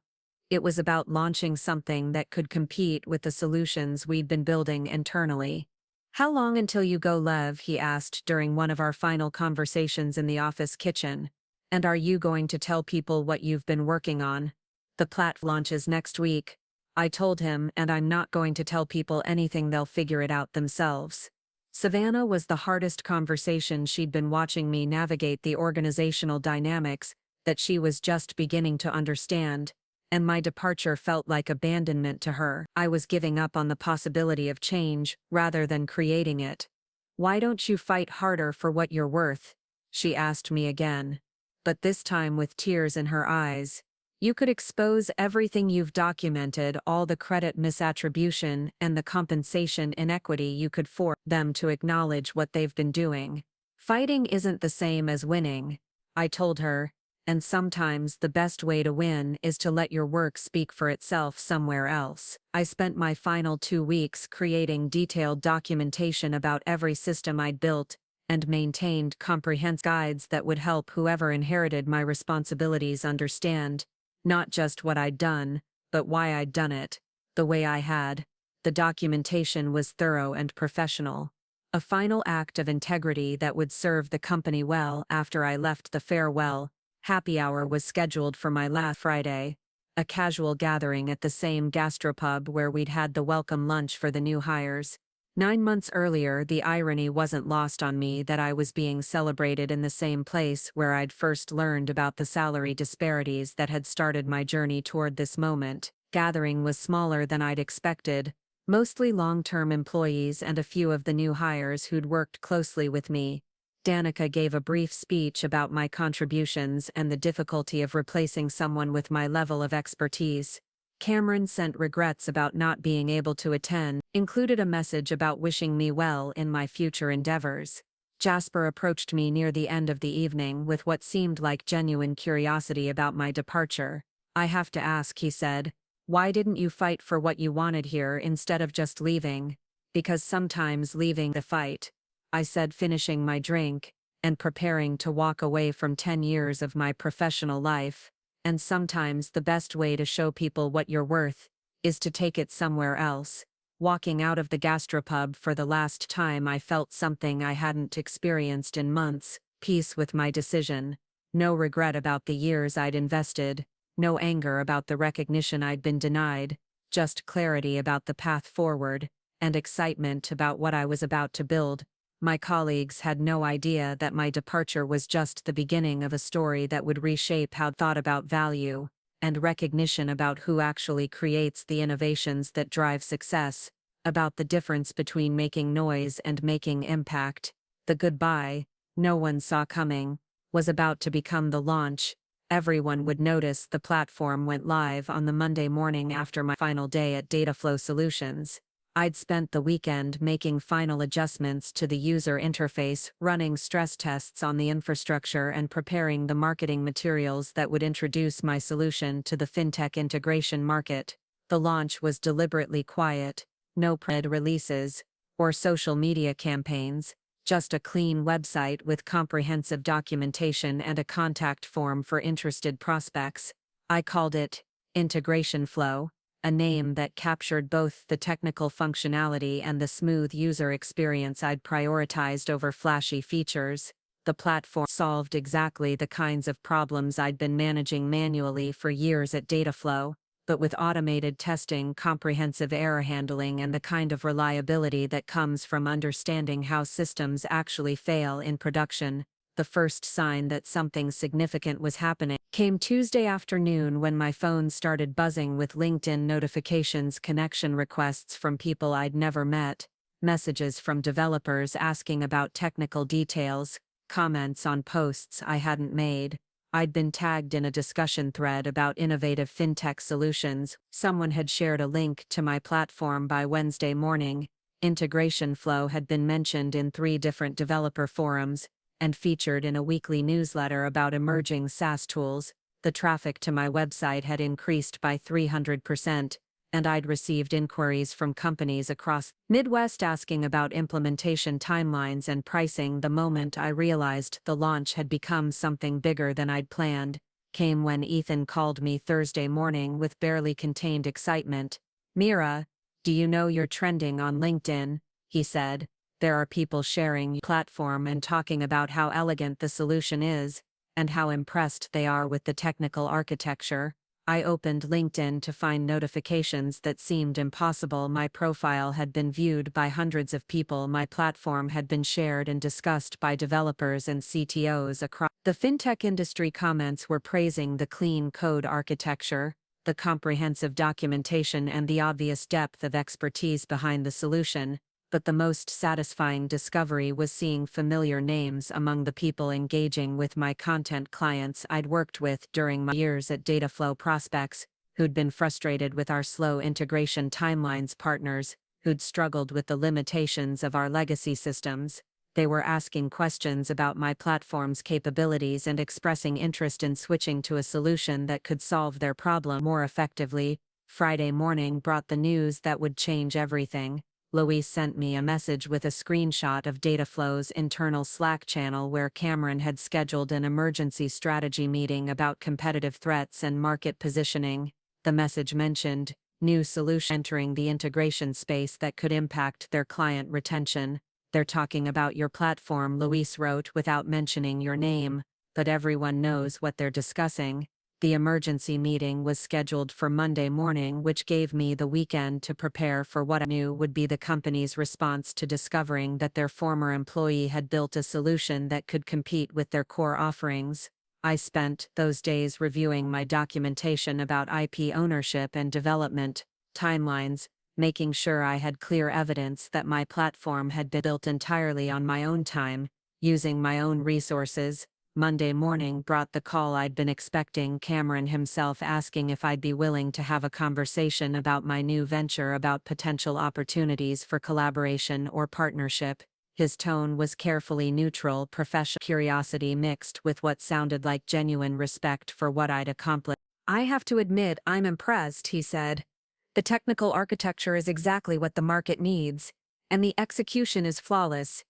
It was about launching something that could compete with the solutions we'd been building internally. "How long until you go, Lev?" he asked during one of our final conversations in the office kitchen. "And are you going to tell people what you've been working on?" "The plat launches next week," I told him, "and I'm not going to tell people anything, they'll figure it out themselves." Savannah was the hardest conversation. She'd been watching me navigate the organizational dynamics that she was just beginning to understand, and my departure felt like abandonment to her. I was giving up on the possibility of change rather than creating it. "Why don't you fight harder for what you're worth?" she asked me again, but this time with tears in her eyes. "You could expose everything you've documented, all the credit misattribution and the compensation inequity. You could force them to acknowledge what they've been doing. Fighting isn't the same as winning," I told her, "and sometimes the best way to win is to let your work speak for itself somewhere else." I spent my final 2 weeks creating detailed documentation about every system I'd built and maintained comprehensive guides that would help whoever inherited my responsibilities understand not just what I'd done, but why I'd done it, the way I had. The documentation was thorough and professional. A final act of integrity that would serve the company well. After I left, the farewell happy hour was scheduled for my last Friday, a casual gathering at the same gastropub where we'd had the welcome lunch for the new hires. 9 months earlier, the irony wasn't lost on me that I was being celebrated in the same place where I'd first learned about the salary disparities that had started my journey toward this moment. Gathering was smaller than I'd expected, mostly long-term employees and a few of the new hires who'd worked closely with me. Danica gave a brief speech about my contributions and the difficulty of replacing someone with my level of expertise. Cameron sent regrets about not being able to attend, included a message about wishing me well in my future endeavors. Jasper approached me near the end of the evening with what seemed like genuine curiosity about my departure. "I have to ask," he said, "why didn't you fight for what you wanted here instead of just leaving?" "Because sometimes leaving the fight," I said, finishing my drink and preparing to walk away from 10 years of my professional life. "And sometimes the best way to show people what you're worth is to take it somewhere else." Walking out of the gastropub for the last time, I felt something I hadn't experienced in months: peace with my decision. No regret about the years I'd invested, no anger about the recognition I'd been denied, just clarity about the path forward, and excitement about what I was about to build. My colleagues had no idea that my departure was just the beginning of a story that would reshape how thought about value and recognition, about who actually creates the innovations that drive success, about the difference between making noise and making impact. The goodbye, no one saw coming, was about to become the launch. Everyone would notice. The platform went live on the Monday morning after my final day at Dataflow Solutions. I'd spent the weekend making final adjustments to the user interface, running stress tests on the infrastructure, and preparing the marketing materials that would introduce my solution to the fintech integration market. The launch was deliberately quiet, no press releases or social media campaigns, just a clean website with comprehensive documentation and a contact form for interested prospects. I called it Integration Flow, a name that captured both the technical functionality and the smooth user experience I'd prioritized over flashy features. The platform solved exactly the kinds of problems I'd been managing manually for years at Dataflow, but with automated testing, comprehensive error handling, and the kind of reliability that comes from understanding how systems actually fail in production. The first sign that something significant was happening came Tuesday afternoon when my phone started buzzing with LinkedIn notifications, connection requests from people I'd never met, messages from developers asking about technical details, comments on posts I hadn't made. I'd been tagged in a discussion thread about innovative fintech solutions. Someone had shared a link to my platform by Wednesday morning. Integration Flow had been mentioned in 3 different developer forums and featured in a weekly newsletter about emerging SaaS tools. The traffic to my website had increased by 300%, and I'd received inquiries from companies across Midwest asking about implementation timelines and pricing. The moment I realized the launch had become something bigger than I'd planned came when Ethan called me Thursday morning with barely contained excitement. "Meera, do you know you're trending on LinkedIn?" he said. "There are people sharing your platform and talking about how elegant the solution is, and how impressed they are with the technical architecture." I opened LinkedIn to find notifications that seemed impossible. My profile had been viewed by hundreds of people. My platform had been shared and discussed by developers and CTOs across the fintech industry. Comments were praising the clean code architecture, the comprehensive documentation, and the obvious depth of expertise behind the solution. But the most satisfying discovery was seeing familiar names among the people engaging with my content. Clients I'd worked with during my years at Dataflow, prospects who'd been frustrated with our slow integration timelines, partners who'd struggled with the limitations of our legacy systems. They were asking questions about my platform's capabilities and expressing interest in switching to a solution that could solve their problem more effectively. Friday morning brought the news that would change everything. Luis sent me a message with a screenshot of Dataflow's internal Slack channel where Cameron had scheduled an emergency strategy meeting about competitive threats and market positioning. The message mentioned new solution entering the integration space that could impact their client retention. "They're talking about your platform," Luis wrote, "without mentioning your name, but everyone knows what they're discussing." The emergency meeting was scheduled for Monday morning, which gave me the weekend to prepare for what I knew would be the company's response to discovering that their former employee had built a solution that could compete with their core offerings. I spent those days reviewing my documentation about IP ownership and development timelines, making sure I had clear evidence that my platform had been built entirely on my own time, using my own resources. Monday morning brought the call I'd been expecting, Cameron himself asking if I'd be willing to have a conversation about my new venture, about potential opportunities for collaboration or partnership. His tone was carefully neutral, professional curiosity mixed with what sounded like genuine respect for what I'd accomplished. "I have to admit I'm impressed," he said. "The technical architecture is exactly what the market needs, and the execution is flawless.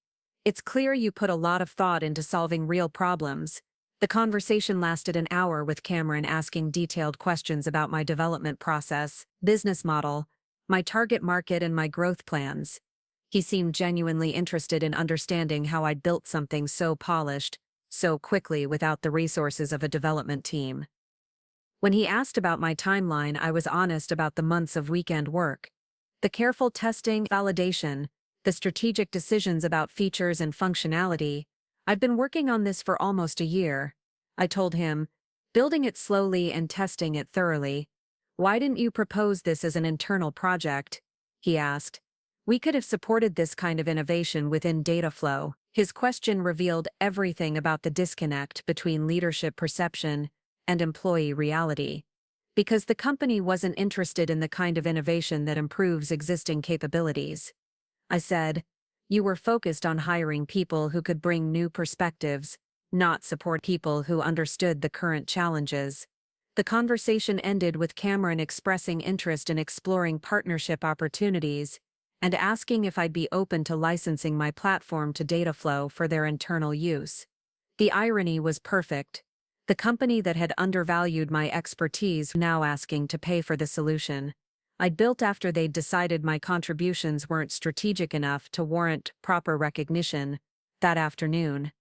It's clear you put a lot of thought into solving real problems." The conversation lasted an hour, with Cameron asking detailed questions about my development process, business model, my target market, and my growth plans. He seemed genuinely interested in understanding how I'd built something so polished, so quickly, without the resources of a development team. When he asked about my timeline, I was honest about the months of weekend work. The careful testing, validation, the strategic decisions about features and functionality. "I've been working on this for almost a year," I told him, "building it slowly and testing it thoroughly." "Why didn't you propose this as an internal project?" he asked. "We could have supported this kind of innovation within Dataflow." His question revealed everything about the disconnect between leadership perception and employee reality. Because the company wasn't interested in the kind of innovation that improves existing capabilities. I said, "You were focused on hiring people who could bring new perspectives, not support people who understood the current challenges." The conversation ended with Cameron expressing interest in exploring partnership opportunities and asking if I'd be open to licensing my platform to Dataflow for their internal use. The irony was perfect. The company that had undervalued my expertise was now asking to pay for the solution I'd built after they'd decided my contributions weren't strategic enough to warrant proper recognition. That afternoon,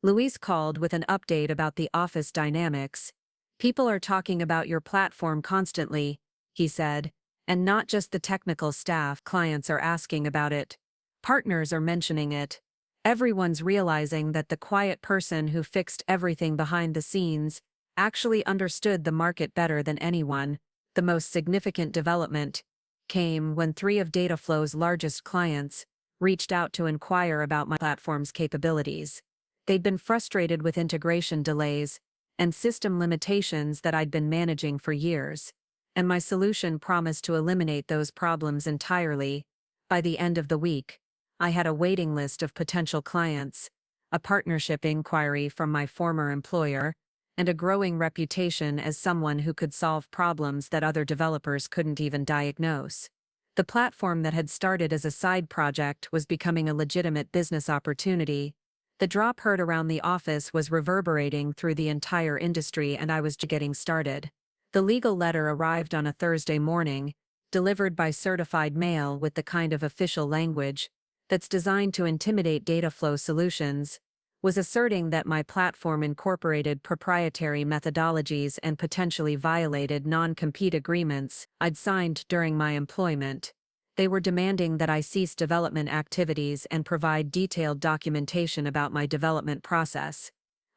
Luis called with an update about the office dynamics. "People are talking about your platform constantly," he said, "and not just the technical staff. Clients are asking about it. Partners are mentioning it. Everyone's realizing that the quiet person who fixed everything behind the scenes actually understood the market better than anyone." The most significant development came when 3 of Dataflow's largest clients reached out to inquire about my platform's capabilities. They'd been frustrated with integration delays and system limitations that I'd been managing for years, and my solution promised to eliminate those problems entirely. By the end of the week, I had a waiting list of potential clients, a partnership inquiry from my former employer, and a growing reputation as someone who could solve problems that other developers couldn't even diagnose. The platform that had started as a side project was becoming a legitimate business opportunity. The drop heard around the office was reverberating through the entire industry, and I was just getting started. The legal letter arrived on a Thursday morning, delivered by certified mail with the kind of official language that's designed to intimidate Dataflow Solutions, was asserting that my platform incorporated proprietary methodologies and potentially violated non-compete agreements I'd signed during my employment. They were demanding that I cease development activities and provide detailed documentation about my development process.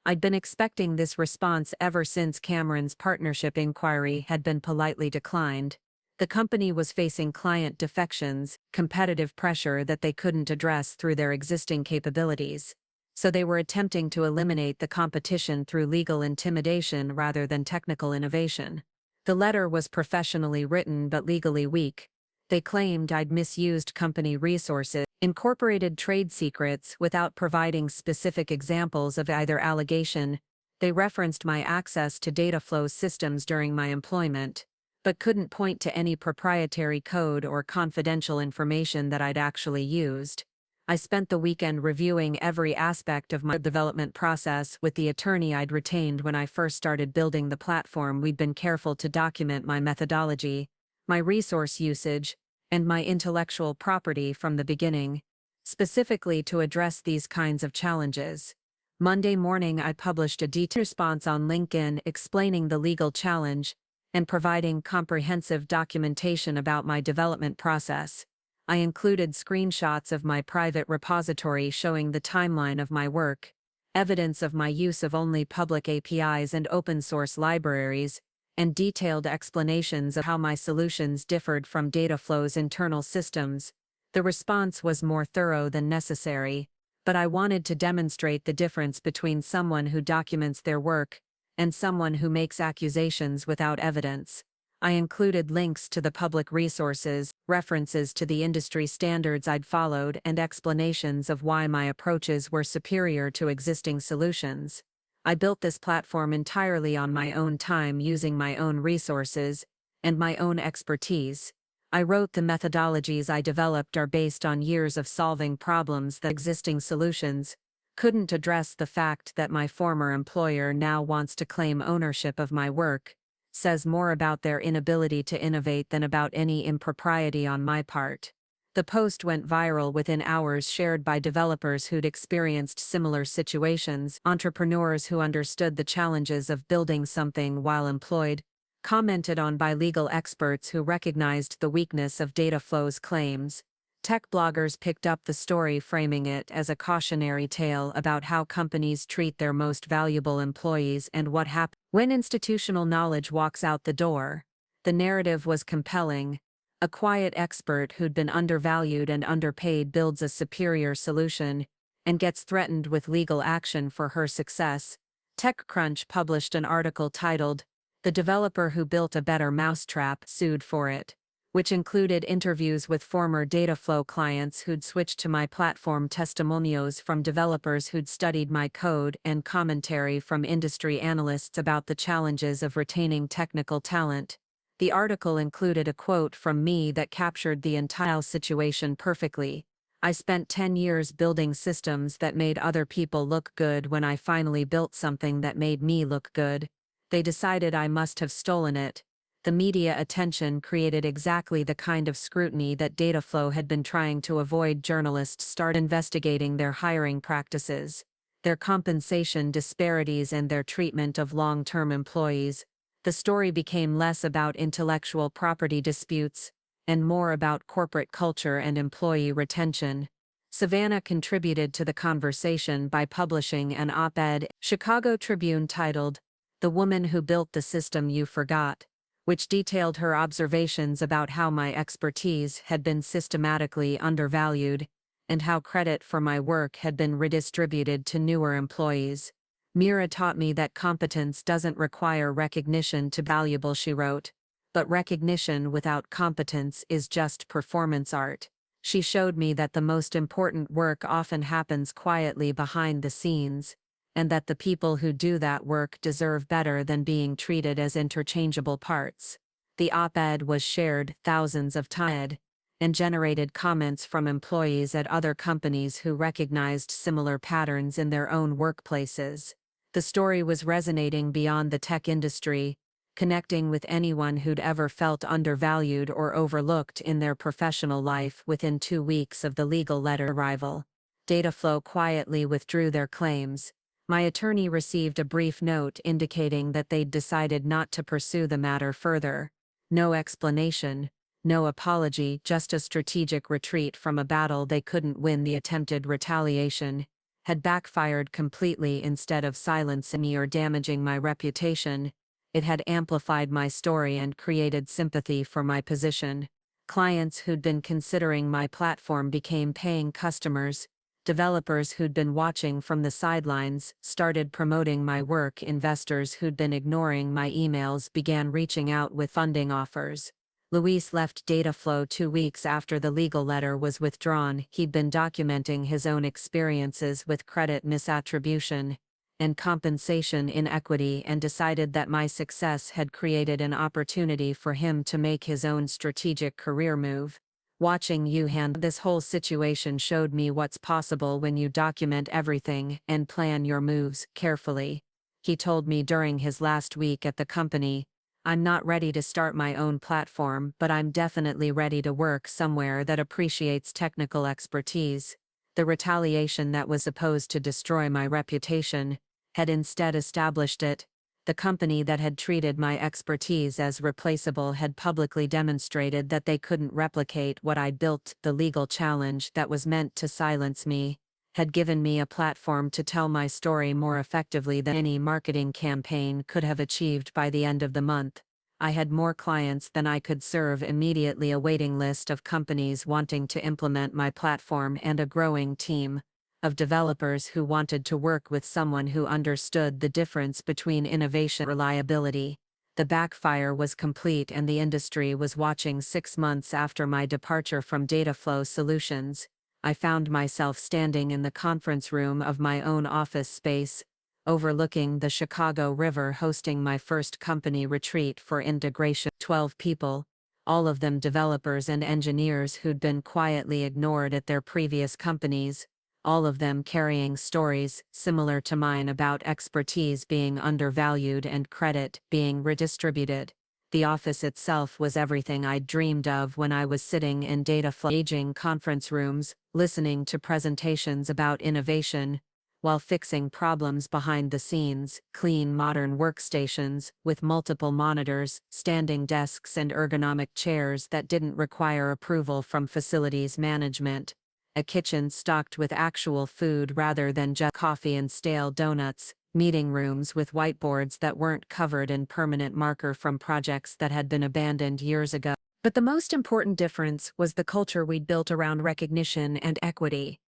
I'd been expecting this response ever since Cameron's partnership inquiry had been politely declined. The company was facing client defections, competitive pressure that they couldn't address through their existing capabilities. So they were attempting to eliminate the competition through legal intimidation rather than technical innovation. The letter was professionally written but legally weak. They claimed I'd misused company resources, incorporated trade secrets without providing specific examples of either allegation. They referenced my access to Dataflow's systems during my employment, but couldn't point to any proprietary code or confidential information that I'd actually used. I spent the weekend reviewing every aspect of my development process with the attorney I'd retained when I first started building the platform. We'd been careful to document my methodology, my resource usage, and my intellectual property from the beginning, specifically to address these kinds of challenges. Monday morning, I published a detailed response on LinkedIn explaining the legal challenge and providing comprehensive documentation about my development process. I included screenshots of my private repository showing the timeline of my work, evidence of my use of only public APIs and open-source libraries, and detailed explanations of how my solutions differed from Dataflow's internal systems. The response was more thorough than necessary, but I wanted to demonstrate the difference between someone who documents their work and someone who makes accusations without evidence. I included links to the public resources, references to the industry standards I'd followed, and explanations of why my approaches were superior to existing solutions. I built this platform entirely on my own time using my own resources and my own expertise. I wrote the methodologies I developed are based on years of solving problems that existing solutions couldn't address. The fact that my former employer now wants to claim ownership of my work says more about their inability to innovate than about any impropriety on my part. The post went viral within hours, shared by developers who'd experienced similar situations, entrepreneurs who understood the challenges of building something while employed, commented on by legal experts who recognized the weakness of Dataflow's claims. Tech bloggers picked up the story, framing it as a cautionary tale about how companies treat their most valuable employees and what happens when institutional knowledge walks out the door. The narrative was compelling. A quiet expert who'd been undervalued and underpaid builds a superior solution and gets threatened with legal action for her success. TechCrunch published an article titled, "The Developer Who Built a Better Mousetrap Sued for It," which included interviews with former Dataflow clients who'd switched to my platform, testimonials from developers who'd studied my code, and commentary from industry analysts about the challenges of retaining technical talent. The article included a quote from me that captured the entire situation perfectly. "I spent 10 years building systems that made other people look good. When I finally built something that made me look good, they decided I must have stolen it." The media attention created exactly the kind of scrutiny that Dataflow had been trying to avoid. Journalists started investigating their hiring practices, their compensation disparities, and their treatment of long-term employees. The story became less about intellectual property disputes and more about corporate culture and employee retention. Savannah contributed to the conversation by publishing an op-ed, Chicago Tribune, titled, "The Woman Who Built the System You Forgot," which detailed her observations about how my expertise had been systematically undervalued and how credit for my work had been redistributed to newer employees. "Meera taught me that competence doesn't require recognition to be valuable," she wrote, "but recognition without competence is just performance art. She showed me that the most important work often happens quietly behind the scenes, and that the people who do that work deserve better than being treated as interchangeable parts. The op-ed was shared thousands of times and generated comments from employees at other companies who recognized similar patterns in their own workplaces. The story was resonating beyond the tech industry, connecting with anyone who'd ever felt undervalued or overlooked in their professional life. Within 2 weeks of the legal letter arrival, Dataflow quietly withdrew their claims. My attorney received a brief note indicating that they'd decided not to pursue the matter further. No explanation, no apology, just a strategic retreat from a battle they couldn't win. The attempted retaliation had backfired completely. Instead of silencing me or damaging my reputation, it had amplified my story and created sympathy for my position. Clients who'd been considering my platform became paying customers. Developers who'd been watching from the sidelines started promoting my work. Investors who'd been ignoring my emails began reaching out with funding offers. Luis left Dataflow 2 weeks after the legal letter was withdrawn. He'd been documenting his own experiences with credit misattribution and compensation inequity and decided that my success had created an opportunity for him to make his own strategic career move. Watching you handle this whole situation showed me what's possible when you document everything and plan your moves carefully, he told me during his last week at the company. I'm not ready to start my own platform, but I'm definitely ready to work somewhere that appreciates technical expertise. The retaliation that was supposed to destroy my reputation had instead established it. The company that had treated my expertise as replaceable had publicly demonstrated that they couldn't replicate what I'd built. The legal challenge that was meant to silence me had given me a platform to tell my story more effectively than any marketing campaign could have achieved. By the end of the month, I had more clients than I could serve immediately, a waiting list of companies wanting to implement my platform and a growing team of developers who wanted to work with someone who understood the difference between innovation and reliability. The backfire was complete and the industry was watching. 6 months after my departure from Dataflow Solutions, I found myself standing in the conference room of my own office space, overlooking the Chicago River, hosting my first company retreat for integration. 12 people, all of them developers and engineers who'd been quietly ignored at their previous companies, all of them carrying stories similar to mine about expertise being undervalued and credit being redistributed. The office itself was everything I'd dreamed of when I was sitting in Dataflow aging conference rooms, listening to presentations about innovation, while fixing problems behind the scenes. Clean, modern workstations with multiple monitors, standing desks and ergonomic chairs that didn't require approval from facilities management. A kitchen stocked with actual food rather than just coffee and stale donuts. Meeting rooms with whiteboards that weren't covered in permanent marker from projects that had been abandoned years ago. But the most important difference was the culture we'd built around recognition and equity.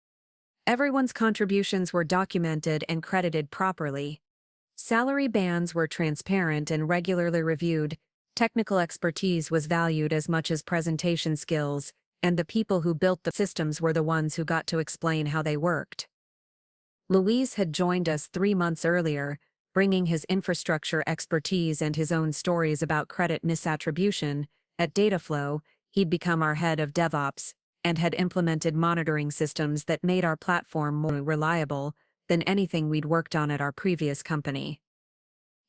Everyone's contributions were documented and credited properly. Salary bands were transparent and regularly reviewed. Technical expertise was valued as much as presentation skills, and the people who built the systems were the ones who got to explain how they worked. Luis had joined us 3 months earlier, bringing his infrastructure expertise and his own stories about credit misattribution. At Dataflow, he'd become our head of DevOps and had implemented monitoring systems that made our platform more reliable than anything we'd worked on at our previous company.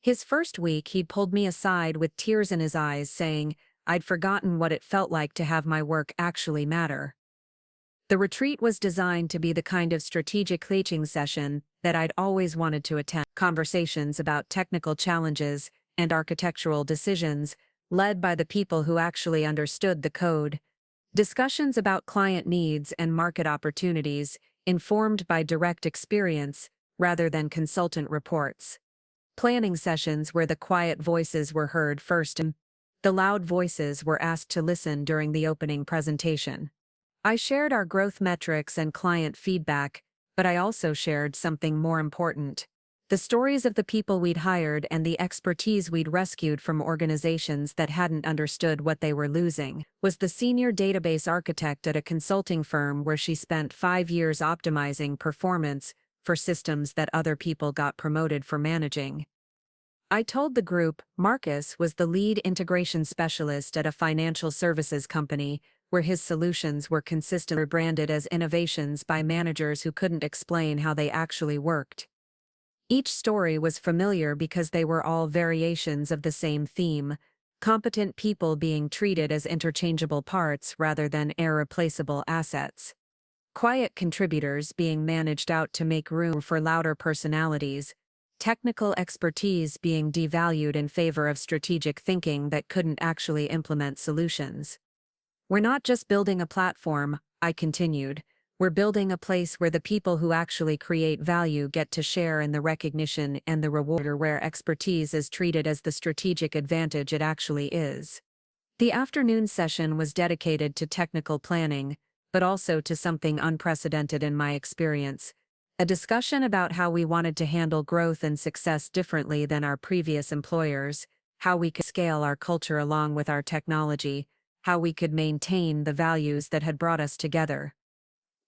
His first week, he'd pulled me aside with tears in his eyes, saying, I'd forgotten what it felt like to have my work actually matter. The retreat was designed to be the kind of strategic coaching session that I'd always wanted to attend. Conversations about technical challenges and architectural decisions, led by the people who actually understood the code. Discussions about client needs and market opportunities, informed by direct experience rather than consultant reports. Planning sessions where the quiet voices were heard first and the loud voices were asked to listen during the opening presentation. I shared our growth metrics and client feedback, but I also shared something more important. The stories of the people we'd hired and the expertise we'd rescued from organizations that hadn't understood what they were losing. Was the senior database architect at a consulting firm where she spent 5 years optimizing performance for systems that other people got promoted for managing. I told the group Marcus was the lead integration specialist at a financial services company, where his solutions were consistently branded as innovations by managers who couldn't explain how they actually worked. Each story was familiar because they were all variations of the same theme: competent people being treated as interchangeable parts rather than irreplaceable assets. Quiet contributors being managed out to make room for louder personalities. Technical expertise being devalued in favor of strategic thinking that couldn't actually implement solutions. We're not just building a platform, I continued. We're building a place where the people who actually create value get to share in the recognition and the reward, or where expertise is treated as the strategic advantage it actually is. The afternoon session was dedicated to technical planning, but also to something unprecedented in my experience: a discussion about how we wanted to handle growth and success differently than our previous employers, how we could scale our culture along with our technology, how we could maintain the values that had brought us together.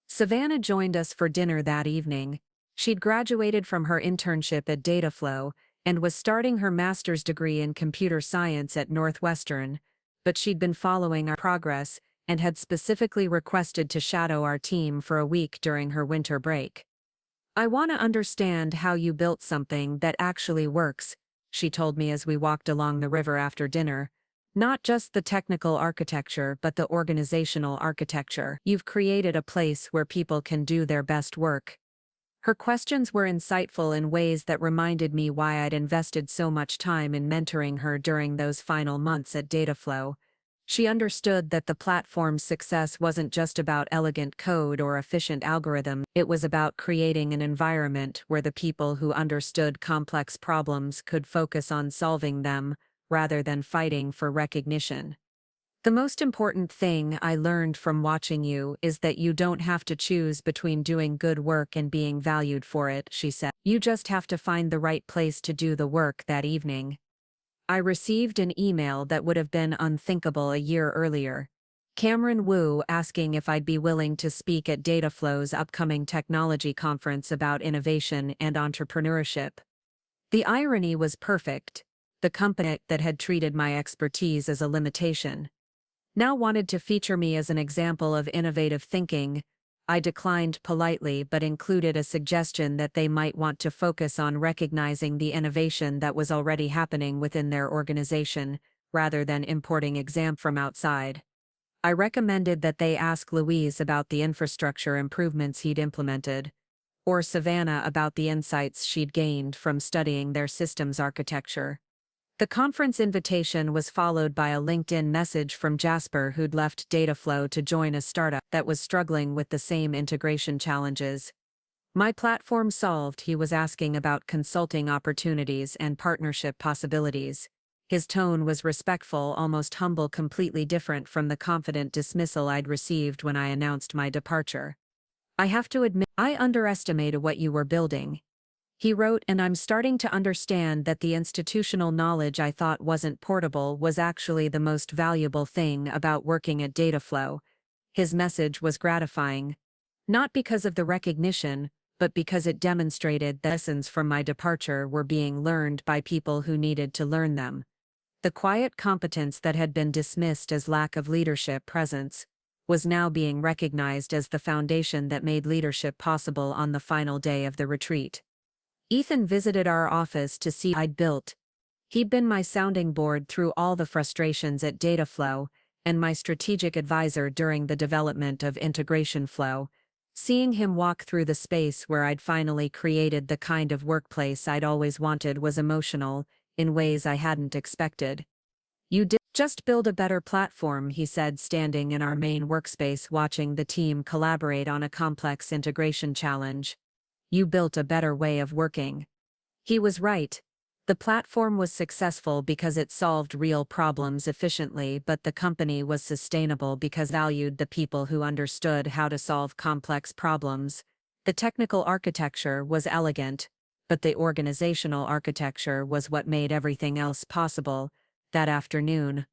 Savannah joined us for dinner that evening. She'd graduated from her internship at Dataflow and was starting her master's degree in computer science at Northwestern, but she'd been following our progress and had specifically requested to shadow our team for a week during her winter break. "I want to understand how you built something that actually works," she told me as we walked along the river after dinner. "Not just the technical architecture, but the organizational architecture. You've created a place where people can do their best work." Her questions were insightful in ways that reminded me why I'd invested so much time in mentoring her during those final months at Dataflow. She understood that the platform's success wasn't just about elegant code or efficient algorithms. It was about creating an environment where the people who understood complex problems could focus on solving them, rather than fighting for recognition. "The most important thing I learned from watching you is that you don't have to choose between doing good work and being valued for it," she said. "You just have to find the right place to do the work." That evening, I received an email that would have been unthinkable a year earlier. Cameron Wu asking if I'd be willing to speak at Dataflow's upcoming technology conference about innovation and entrepreneurship. The irony was perfect. The company that had treated my expertise as a limitation now wanted to feature me as an example of innovative thinking. I declined politely, but included a suggestion that they might want to focus on recognizing the innovation that was already happening within their organization, rather than importing exam from outside. I recommended that they ask Louise about the infrastructure improvements he'd implemented, or Savannah about the insights she'd gained from studying their systems architecture. The conference invitation was followed by a LinkedIn message from Jasper, who'd left Dataflow to join a startup that was struggling with the same integration challenges. My platform solved, he was asking about consulting opportunities and partnership possibilities. His tone was respectful, almost humble, completely different from the confident dismissal I'd received when I announced my departure. "I have to admit, I underestimated what you were building," he wrote, "and I'm starting to understand that the institutional knowledge I thought wasn't portable was actually the most valuable thing about working at Dataflow." His message was gratifying, not because of the recognition, but because it demonstrated that lessons from my departure were being learned by people who needed to learn them. The quiet competence that had been dismissed as lack of leadership presence was now being recognized as the foundation that made leadership possible. On the final day of the retreat, Ethan visited our office to see what I'd built. He'd been my sounding board through all the frustrations at Dataflow, and my strategic advisor during the development of Integration Flow. Seeing him walk through the space where I'd finally created the kind of workplace I'd always wanted was emotional, in ways I hadn't expected. "You did just build a better platform," he said, standing in our main workspace watching the team collaborate on a complex integration challenge. "You built a better way of working." He was right. The platform was successful because it solved real problems efficiently, but the company was sustainable because it valued the people who understood how to solve complex problems. The technical architecture was elegant, but the organizational architecture was what made everything else possible. That afternoon,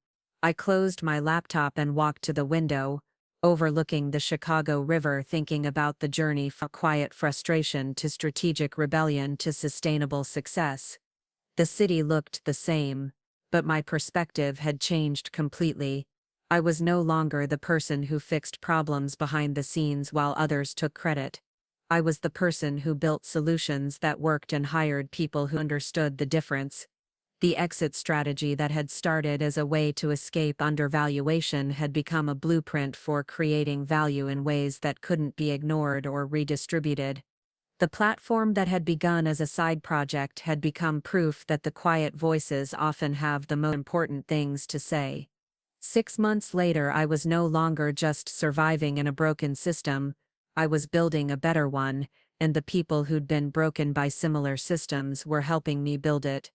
I closed my laptop and walked to the window, overlooking the Chicago River, thinking about the journey from quiet frustration to strategic rebellion to sustainable success. The city looked the same, but my perspective had changed completely. I was no longer the person who fixed problems behind the scenes while others took credit. I was the person who built solutions that worked and hired people who understood the difference. The exit strategy that had started as a way to escape undervaluation had become a blueprint for creating value in ways that couldn't be ignored or redistributed. The platform that had begun as a side project had become proof that the quiet voices often have the most important things to say. 6 months later, I was no longer just surviving in a broken system, I was building a better one, and the people who'd been broken by similar systems were helping me build it.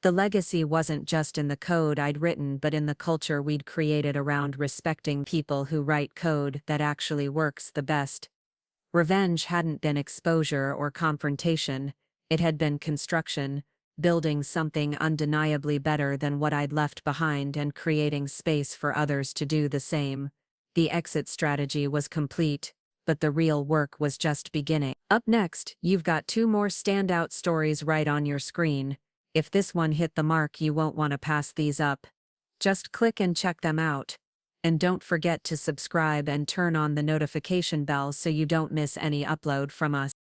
The legacy wasn't just in the code I'd written but in the culture we'd created around respecting people who write code that actually works the best. Revenge hadn't been exposure or confrontation, it had been construction, building something undeniably better than what I'd left behind and creating space for others to do the same. The exit strategy was complete, but the real work was just beginning. Up next, you've got 2 more standout stories right on your screen. If this one hit the mark, you won't want to pass these up. Just click and check them out. And don't forget to subscribe and turn on the notification bell so you don't miss any upload from us.